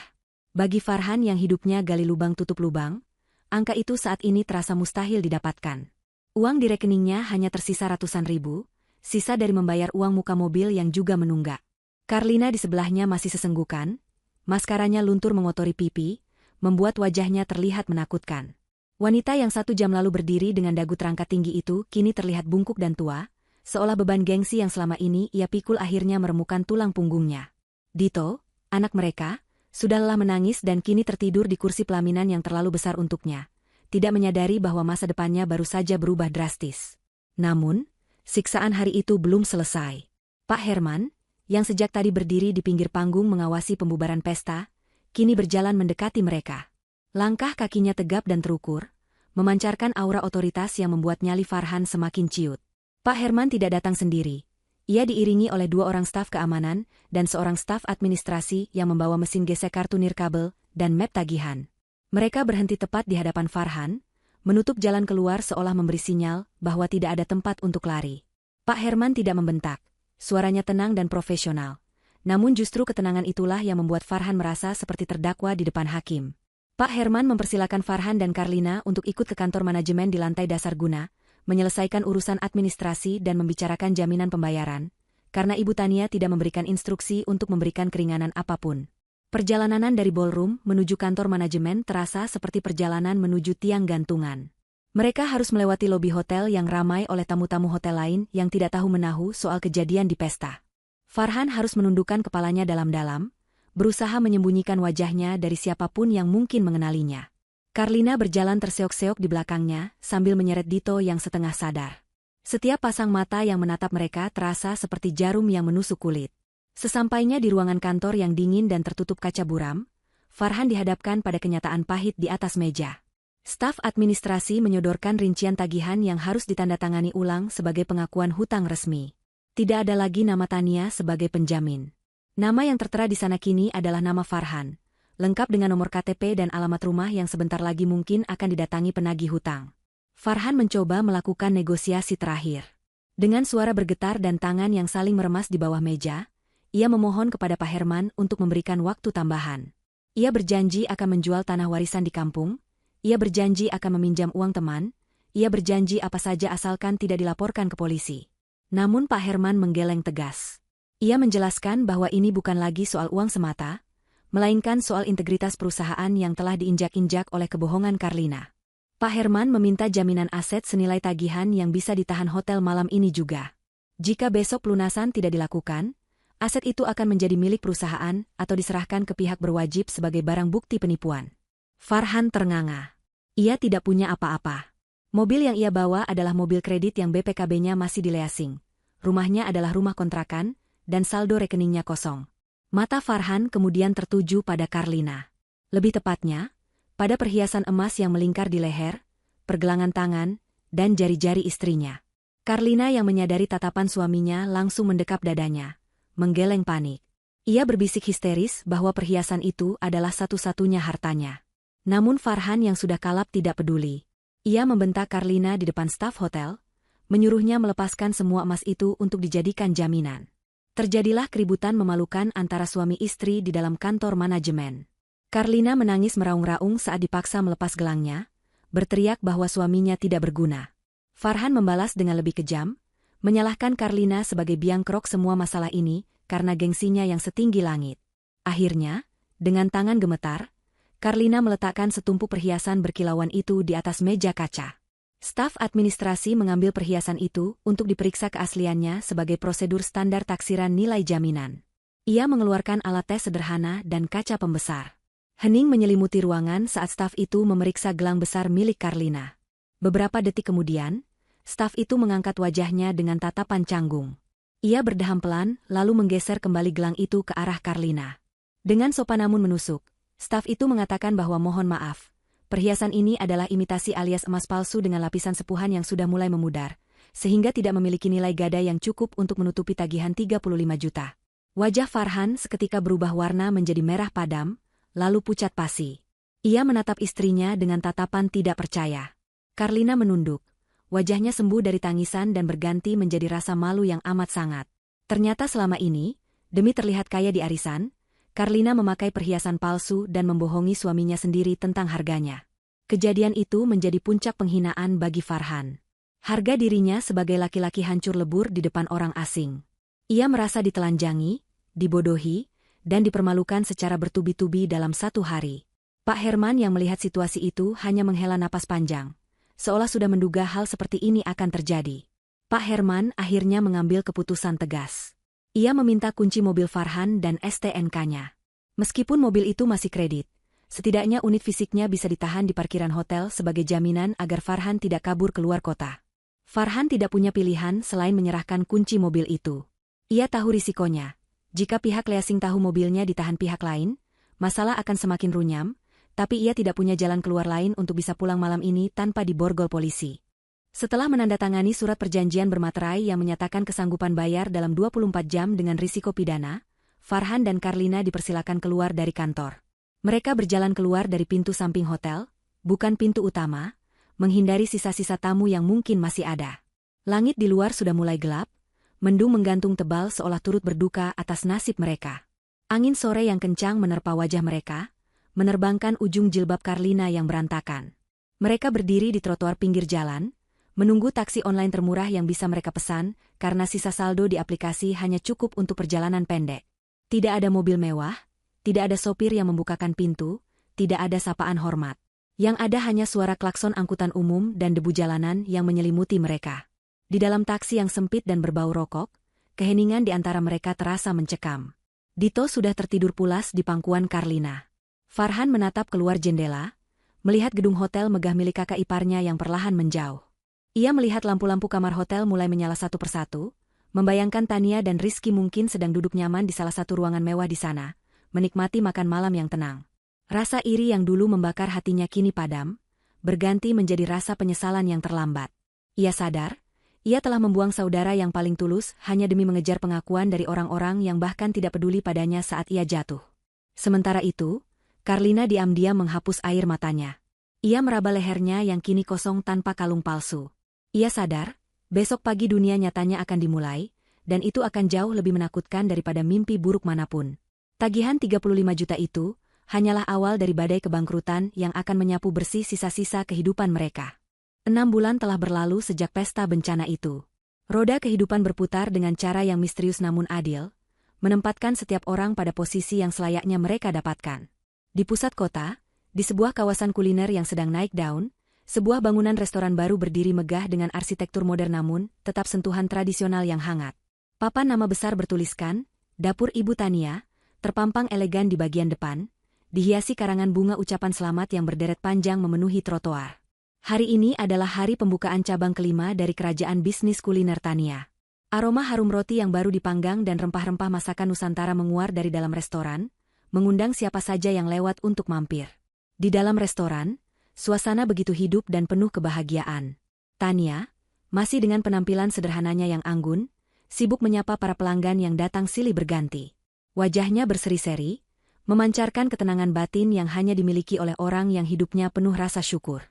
Bagi Farhan yang hidupnya gali lubang tutup lubang, angka itu saat ini terasa mustahil didapatkan. Uang di rekeningnya hanya tersisa ratusan ribu, sisa dari membayar uang muka mobil yang juga menunggak. Karlina di sebelahnya masih sesenggukan, maskaranya luntur mengotori pipi, membuat wajahnya terlihat menakutkan. Wanita yang 1 jam lalu berdiri dengan dagu terangkat tinggi itu kini terlihat bungkuk dan tua, seolah beban gengsi yang selama ini ia pikul akhirnya meremukan tulang punggungnya. Dito, anak mereka, sudah lelah menangis dan kini tertidur di kursi pelaminan yang terlalu besar untuknya, tidak menyadari bahwa masa depannya baru saja berubah drastis. Namun, siksaan hari itu belum selesai. Pak Herman, yang sejak tadi berdiri di pinggir panggung mengawasi pembubaran pesta, kini berjalan mendekati mereka. Langkah kakinya tegap dan terukur, memancarkan aura otoritas yang membuat nyali Farhan semakin ciut. Pak Herman tidak datang sendiri. Ia diiringi oleh 2 orang staf keamanan dan seorang staf administrasi yang membawa mesin gesek kartu nirkabel dan map tagihan. Mereka berhenti tepat di hadapan Farhan, menutup jalan keluar seolah memberi sinyal bahwa tidak ada tempat untuk lari. Pak Herman tidak membentak. Suaranya tenang dan profesional. Namun justru ketenangan itulah yang membuat Farhan merasa seperti terdakwa di depan hakim. Pak Herman mempersilakan Farhan dan Karlina untuk ikut ke kantor manajemen di lantai dasar guna menyelesaikan urusan administrasi dan membicarakan jaminan pembayaran, karena Ibu Tania tidak memberikan instruksi untuk memberikan keringanan apapun. Perjalanan dari ballroom menuju kantor manajemen terasa seperti perjalanan menuju tiang gantungan. Mereka harus melewati lobi hotel yang ramai oleh tamu-tamu hotel lain yang tidak tahu menahu soal kejadian di pesta. Farhan harus menundukkan kepalanya dalam-dalam, berusaha menyembunyikan wajahnya dari siapapun yang mungkin mengenalinya. Karlina berjalan terseok-seok di belakangnya sambil menyeret Dito yang setengah sadar. Setiap pasang mata yang menatap mereka terasa seperti jarum yang menusuk kulit. Sesampainya di ruangan kantor yang dingin dan tertutup kaca buram, Farhan dihadapkan pada kenyataan pahit di atas meja. Staf administrasi menyodorkan rincian tagihan yang harus ditandatangani ulang sebagai pengakuan hutang resmi. Tidak ada lagi nama Tania sebagai penjamin. Nama yang tertera di sana kini adalah nama Farhan, lengkap dengan nomor KTP dan alamat rumah yang sebentar lagi mungkin akan didatangi penagih hutang. Farhan mencoba melakukan negosiasi terakhir. Dengan suara bergetar dan tangan yang saling meremas di bawah meja, ia memohon kepada Pak Herman untuk memberikan waktu tambahan. Ia berjanji akan menjual tanah warisan di kampung, ia berjanji akan meminjam uang teman, ia berjanji apa saja asalkan tidak dilaporkan ke polisi. Namun Pak Herman menggeleng tegas. Ia menjelaskan bahwa ini bukan lagi soal uang semata, melainkan soal integritas perusahaan yang telah diinjak-injak oleh kebohongan Karlina. Pak Herman meminta jaminan aset senilai tagihan yang bisa ditahan hotel malam ini juga. Jika besok pelunasan tidak dilakukan, aset itu akan menjadi milik perusahaan atau diserahkan ke pihak berwajib sebagai barang bukti penipuan. Farhan ternganga. Ia tidak punya apa-apa. Mobil yang ia bawa adalah mobil kredit yang BPKB-nya masih dileasing. Rumahnya adalah rumah kontrakan, dan saldo rekeningnya kosong. Mata Farhan kemudian tertuju pada Karlina. Lebih tepatnya, pada perhiasan emas yang melingkar di leher, pergelangan tangan, dan jari-jari istrinya. Karlina yang menyadari tatapan suaminya langsung mendekap dadanya, menggeleng panik. Ia berbisik histeris bahwa perhiasan itu adalah satu-satunya hartanya. Namun Farhan yang sudah kalap tidak peduli. Ia membentak Karlina di depan staf hotel, menyuruhnya melepaskan semua emas itu untuk dijadikan jaminan. Terjadilah keributan memalukan antara suami istri di dalam kantor manajemen. Karlina menangis meraung-raung saat dipaksa melepas gelangnya, berteriak bahwa suaminya tidak berguna. Farhan membalas dengan lebih kejam, menyalahkan Karlina sebagai biang kerok semua masalah ini karena gengsinya yang setinggi langit. Akhirnya, dengan tangan gemetar, Karlina meletakkan setumpuk perhiasan berkilauan itu di atas meja kaca. Staf administrasi mengambil perhiasan itu untuk diperiksa keasliannya sebagai prosedur standar taksiran nilai jaminan. Ia mengeluarkan alat tes sederhana dan kaca pembesar. Hening menyelimuti ruangan saat staf itu memeriksa gelang besar milik Karlina. Beberapa detik kemudian, staf itu mengangkat wajahnya dengan tatapan canggung. Ia berdeham pelan lalu menggeser kembali gelang itu ke arah Karlina. Dengan sopan namun menusuk, staf itu mengatakan bahwa mohon maaf. Perhiasan ini adalah imitasi alias emas palsu dengan lapisan sepuhan yang sudah mulai memudar, sehingga tidak memiliki nilai gadai yang cukup untuk menutupi tagihan 35 juta. Wajah Farhan seketika berubah warna menjadi merah padam, lalu pucat pasi. Ia menatap istrinya dengan tatapan tidak percaya. Karlina menunduk. Wajahnya sembuh dari tangisan dan berganti menjadi rasa malu yang amat sangat. Ternyata selama ini, demi terlihat kaya di arisan, Karlina memakai perhiasan palsu dan membohongi suaminya sendiri tentang harganya. Kejadian itu menjadi puncak penghinaan bagi Farhan. Harga dirinya sebagai laki-laki hancur lebur di depan orang asing. Ia merasa ditelanjangi, dibodohi, dan dipermalukan secara bertubi-tubi dalam satu hari. Pak Herman yang melihat situasi itu hanya menghela napas panjang, seolah sudah menduga hal seperti ini akan terjadi. Pak Herman akhirnya mengambil keputusan tegas. Ia meminta kunci mobil Farhan dan STNK-nya. Meskipun mobil itu masih kredit, setidaknya unit fisiknya bisa ditahan di parkiran hotel sebagai jaminan agar Farhan tidak kabur keluar kota. Farhan tidak punya pilihan selain menyerahkan kunci mobil itu. Ia tahu risikonya, Jika pihak leasing tahu mobilnya ditahan pihak lain, masalah akan semakin runyam, tapi ia tidak punya jalan keluar lain untuk bisa pulang malam ini tanpa diborgol polisi. Setelah menandatangani surat perjanjian bermaterai yang menyatakan kesanggupan bayar dalam 24 jam dengan risiko pidana, Farhan dan Karlina dipersilakan keluar dari kantor. Mereka berjalan keluar dari pintu samping hotel, bukan pintu utama, menghindari sisa-sisa tamu yang mungkin masih ada. Langit di luar sudah mulai gelap, mendung menggantung tebal seolah turut berduka atas nasib mereka. Angin sore yang kencang menerpa wajah mereka, menerbangkan ujung jilbab Karlina yang berantakan. Mereka berdiri di trotoar pinggir jalan, menunggu taksi online termurah yang bisa mereka pesan, karena sisa saldo di aplikasi hanya cukup untuk perjalanan pendek. Tidak ada mobil mewah, tidak ada sopir yang membukakan pintu, tidak ada sapaan hormat. Yang ada hanya suara klakson angkutan umum dan debu jalanan yang menyelimuti mereka. Di dalam taksi yang sempit dan berbau rokok, keheningan di antara mereka terasa mencekam. Dito sudah tertidur pulas di pangkuan Karlina. Farhan menatap keluar jendela, melihat gedung hotel megah milik kakak iparnya yang perlahan menjauh. Ia melihat lampu-lampu kamar hotel mulai menyala satu persatu, membayangkan Tania dan Rizky mungkin sedang duduk nyaman di salah satu ruangan mewah di sana, menikmati makan malam yang tenang. Rasa iri yang dulu membakar hatinya kini padam, berganti menjadi rasa penyesalan yang terlambat. Ia sadar, ia telah membuang saudara yang paling tulus hanya demi mengejar pengakuan dari orang-orang yang bahkan tidak peduli padanya saat ia jatuh. Sementara itu, Karlina diam-diam menghapus air matanya. Ia meraba lehernya yang kini kosong tanpa kalung palsu. Ia sadar, besok pagi dunia nyatanya akan dimulai, dan itu akan jauh lebih menakutkan daripada mimpi buruk manapun. Tagihan 35 juta itu hanyalah awal dari badai kebangkrutan yang akan menyapu bersih sisa-sisa kehidupan mereka. 6 bulan telah berlalu sejak pesta bencana itu. Roda kehidupan berputar dengan cara yang misterius namun adil, menempatkan setiap orang pada posisi yang selayaknya mereka dapatkan. Di pusat kota, di sebuah kawasan kuliner yang sedang naik daun, sebuah bangunan restoran baru berdiri megah dengan arsitektur modern namun tetap sentuhan tradisional yang hangat. Papan nama besar bertuliskan, Dapur Ibu Tania, terpampang elegan di bagian depan, dihiasi karangan bunga ucapan selamat yang berderet panjang memenuhi trotoar. Hari ini adalah hari pembukaan cabang kelima dari kerajaan bisnis kuliner Tania. Aroma harum roti yang baru dipanggang dan rempah-rempah masakan Nusantara menguar dari dalam restoran, mengundang siapa saja yang lewat untuk mampir. Di dalam restoran, suasana begitu hidup dan penuh kebahagiaan. Tania, masih dengan penampilan sederhananya yang anggun, sibuk menyapa para pelanggan yang datang silih berganti. Wajahnya berseri-seri, memancarkan ketenangan batin yang hanya dimiliki oleh orang yang hidupnya penuh rasa syukur.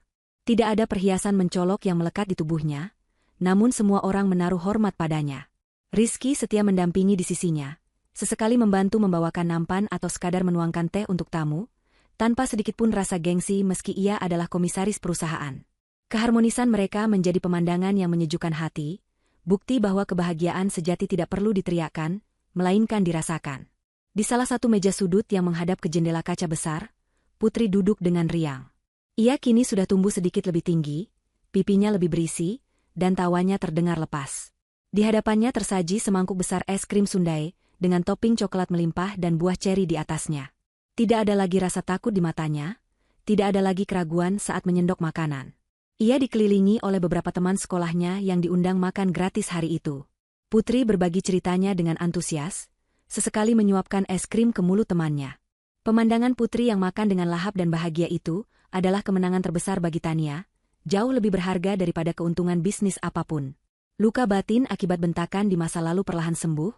Tidak ada perhiasan mencolok yang melekat di tubuhnya, namun semua orang menaruh hormat padanya. Rizky setia mendampingi di sisinya, sesekali membantu membawakan nampan atau sekadar menuangkan teh untuk tamu, tanpa sedikitpun rasa gengsi meski ia adalah komisaris perusahaan. Keharmonisan mereka menjadi pemandangan yang menyejukkan hati, bukti bahwa kebahagiaan sejati tidak perlu diteriakkan, melainkan dirasakan. Di salah satu meja sudut yang menghadap ke jendela kaca besar, Putri duduk dengan riang. Ia kini sudah tumbuh sedikit lebih tinggi, pipinya lebih berisi, dan tawanya terdengar lepas. Di hadapannya tersaji semangkuk besar es krim Sundae, dengan topping coklat melimpah dan buah ceri di atasnya. Tidak ada lagi rasa takut di matanya, tidak ada lagi keraguan saat menyendok makanan. Ia dikelilingi oleh beberapa teman sekolahnya yang diundang makan gratis hari itu. Putri berbagi ceritanya dengan antusias, sesekali menyuapkan es krim ke mulut temannya. Pemandangan Putri yang makan dengan lahap dan bahagia itu adalah kemenangan terbesar bagi Tania, jauh lebih berharga daripada keuntungan bisnis apapun. Luka batin akibat bentakan di masa lalu perlahan sembuh,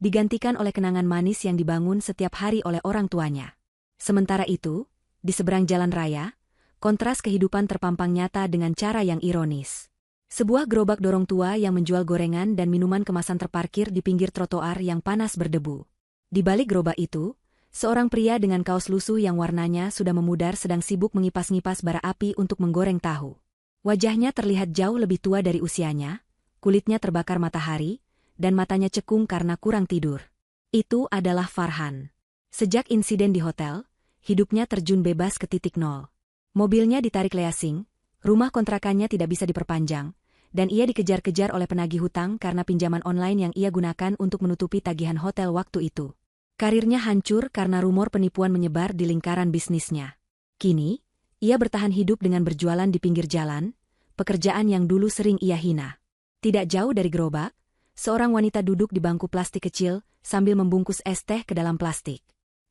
digantikan oleh kenangan manis yang dibangun setiap hari oleh orang tuanya. Sementara itu, di seberang jalan raya, kontras kehidupan terpampang nyata dengan cara yang ironis. Sebuah gerobak dorong tua yang menjual gorengan dan minuman kemasan terparkir di pinggir trotoar yang panas berdebu. Di balik gerobak itu, seorang pria dengan kaos lusuh yang warnanya sudah memudar sedang sibuk mengipas-ngipas bara api untuk menggoreng tahu. Wajahnya terlihat jauh lebih tua dari usianya, kulitnya terbakar matahari, dan matanya cekung karena kurang tidur. Itu adalah Farhan. Sejak insiden di hotel, hidupnya terjun bebas ke titik nol. Mobilnya ditarik leasing, rumah kontrakannya tidak bisa diperpanjang, dan ia dikejar-kejar oleh penagih hutang karena pinjaman online yang ia gunakan untuk menutupi tagihan hotel waktu itu. Karirnya hancur karena rumor penipuan menyebar di lingkaran bisnisnya. Kini, ia bertahan hidup dengan berjualan di pinggir jalan, pekerjaan yang dulu sering ia hina. Tidak jauh dari gerobak, seorang wanita duduk di bangku plastik kecil sambil membungkus es teh ke dalam plastik.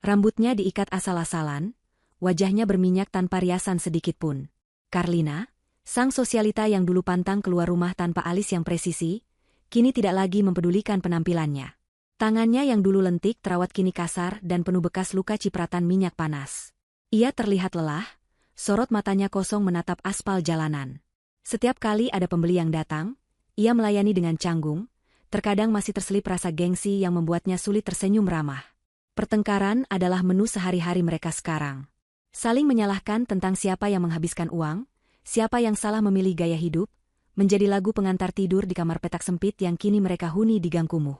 Rambutnya diikat asal-asalan, wajahnya berminyak tanpa riasan sedikitpun. Karlina, sang sosialita yang dulu pantang keluar rumah tanpa alis yang presisi, kini tidak lagi mempedulikan penampilannya. Tangannya yang dulu lentik terawat kini kasar dan penuh bekas luka cipratan minyak panas. Ia terlihat lelah, sorot matanya kosong menatap aspal jalanan. Setiap kali ada pembeli yang datang, ia melayani dengan canggung, terkadang masih terselip rasa gengsi yang membuatnya sulit tersenyum ramah. Pertengkaran adalah menu sehari-hari mereka sekarang. Saling menyalahkan tentang siapa yang menghabiskan uang, siapa yang salah memilih gaya hidup, menjadi lagu pengantar tidur di kamar petak sempit yang kini mereka huni di gang kumuh.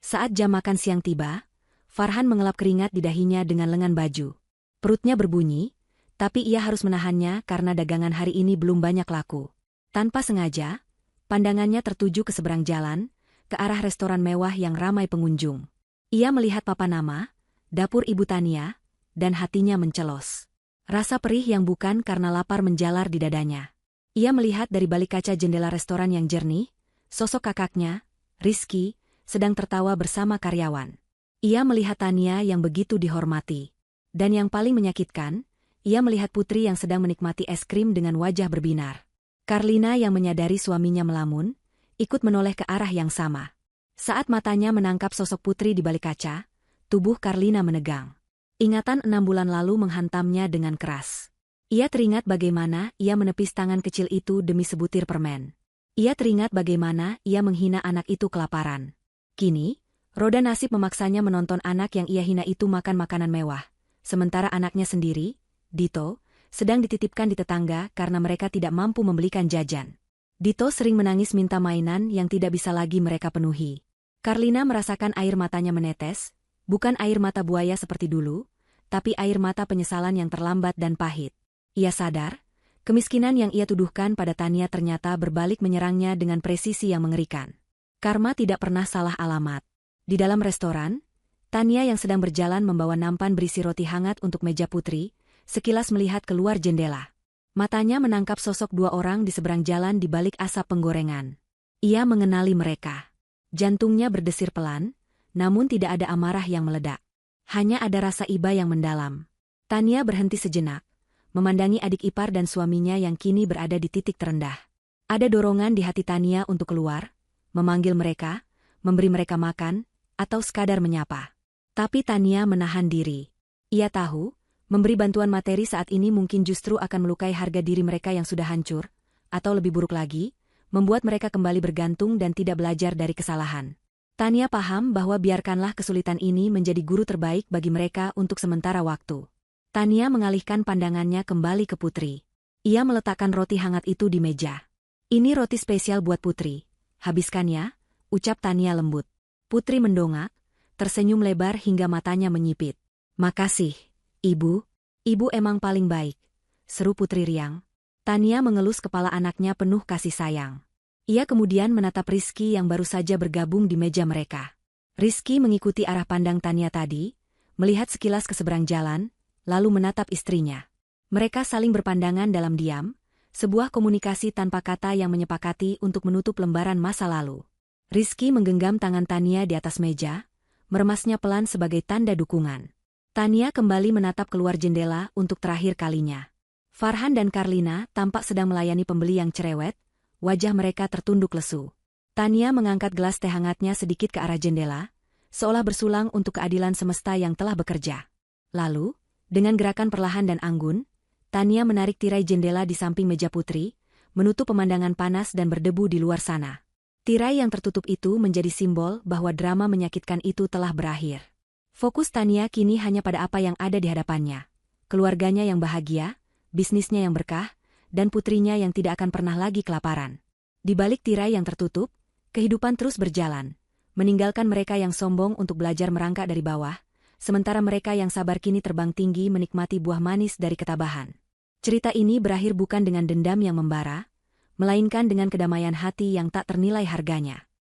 Saat jam makan siang tiba, Farhan mengelap keringat di dahinya dengan lengan baju. Perutnya berbunyi, tapi ia harus menahannya karena dagangan hari ini belum banyak laku. Tanpa sengaja, pandangannya tertuju ke seberang jalan, ke arah restoran mewah yang ramai pengunjung. Ia melihat papan nama, dapur Ibu Tania, dan hatinya mencelos. Rasa perih yang bukan karena lapar menjalar di dadanya. Ia melihat dari balik kaca jendela restoran yang jernih, sosok kakaknya, Rizky, sedang tertawa bersama karyawan. Ia melihat Tania yang begitu dihormati. Dan yang paling menyakitkan, ia melihat Putri yang sedang menikmati es krim dengan wajah berbinar. Karlina yang menyadari suaminya melamun, ikut menoleh ke arah yang sama. Saat matanya menangkap sosok Putri di balik kaca, tubuh Karlina menegang. Ingatan 6 bulan lalu menghantamnya dengan keras. Ia teringat bagaimana ia menepis tangan kecil itu demi sebutir permen. Ia teringat bagaimana ia menghina anak itu kelaparan. Kini, roda nasib memaksanya menonton anak yang ia hina itu makan makanan mewah, sementara anaknya sendiri, Dito, sedang dititipkan di tetangga karena mereka tidak mampu membelikan jajan. Dito sering menangis minta mainan yang tidak bisa lagi mereka penuhi. Karlina merasakan air matanya menetes, bukan air mata buaya seperti dulu, tapi air mata penyesalan yang terlambat dan pahit. Ia sadar, kemiskinan yang ia tuduhkan pada Tania ternyata berbalik menyerangnya dengan presisi yang mengerikan. Karma tidak pernah salah alamat. Di dalam restoran, Tania yang sedang berjalan membawa nampan berisi roti hangat untuk meja Putri, sekilas melihat keluar jendela. Matanya menangkap sosok 2 orang di seberang jalan di balik asap penggorengan. Ia mengenali mereka. Jantungnya berdesir pelan, namun tidak ada amarah yang meledak. Hanya ada rasa iba yang mendalam. Tania berhenti sejenak, memandangi adik ipar dan suaminya yang kini berada di titik terendah. Ada dorongan di hati Tania untuk keluar, memanggil mereka, memberi mereka makan, atau sekadar menyapa. Tapi Tania menahan diri. Ia tahu, memberi bantuan materi saat ini mungkin justru akan melukai harga diri mereka yang sudah hancur, atau lebih buruk lagi, membuat mereka kembali bergantung dan tidak belajar dari kesalahan. Tania paham bahwa biarkanlah kesulitan ini menjadi guru terbaik bagi mereka untuk sementara waktu. Tania mengalihkan pandangannya kembali ke Putri. Ia meletakkan roti hangat itu di meja. Ini roti spesial buat Putri. Habiskan ya, ucap Tania lembut. Putri mendongak, tersenyum lebar hingga matanya menyipit. Makasih, Ibu. Ibu emang paling baik, seru Putri riang. Tania mengelus kepala anaknya penuh kasih sayang. Ia kemudian menatap Rizky yang baru saja bergabung di meja mereka. Rizky mengikuti arah pandang Tania tadi, melihat sekilas ke seberang jalan, lalu menatap istrinya. Mereka saling berpandangan dalam diam, sebuah komunikasi tanpa kata yang menyepakati untuk menutup lembaran masa lalu. Rizky menggenggam tangan Tania di atas meja, meremasnya pelan sebagai tanda dukungan. Tania kembali menatap keluar jendela untuk terakhir kalinya. Farhan dan Karlina tampak sedang melayani pembeli yang cerewet, wajah mereka tertunduk lesu. Tania mengangkat gelas teh hangatnya sedikit ke arah jendela, seolah bersulang untuk keadilan semesta yang telah bekerja. Lalu, dengan gerakan perlahan dan anggun, Tania menarik tirai jendela di samping meja Putri, menutup pemandangan panas dan berdebu di luar sana. Tirai yang tertutup itu menjadi simbol bahwa drama menyakitkan itu telah berakhir. Fokus Tania kini hanya pada apa yang ada di hadapannya. Keluarganya yang bahagia, bisnisnya yang berkah, dan putrinya yang tidak akan pernah lagi kelaparan. Di balik tirai yang tertutup, kehidupan terus berjalan, meninggalkan mereka yang sombong untuk belajar merangkak dari bawah, sementara mereka yang sabar kini terbang tinggi menikmati buah manis dari ketabahan. Cerita ini berakhir bukan dengan dendam yang membara, melainkan dengan kedamaian hati yang tak ternilai harganya.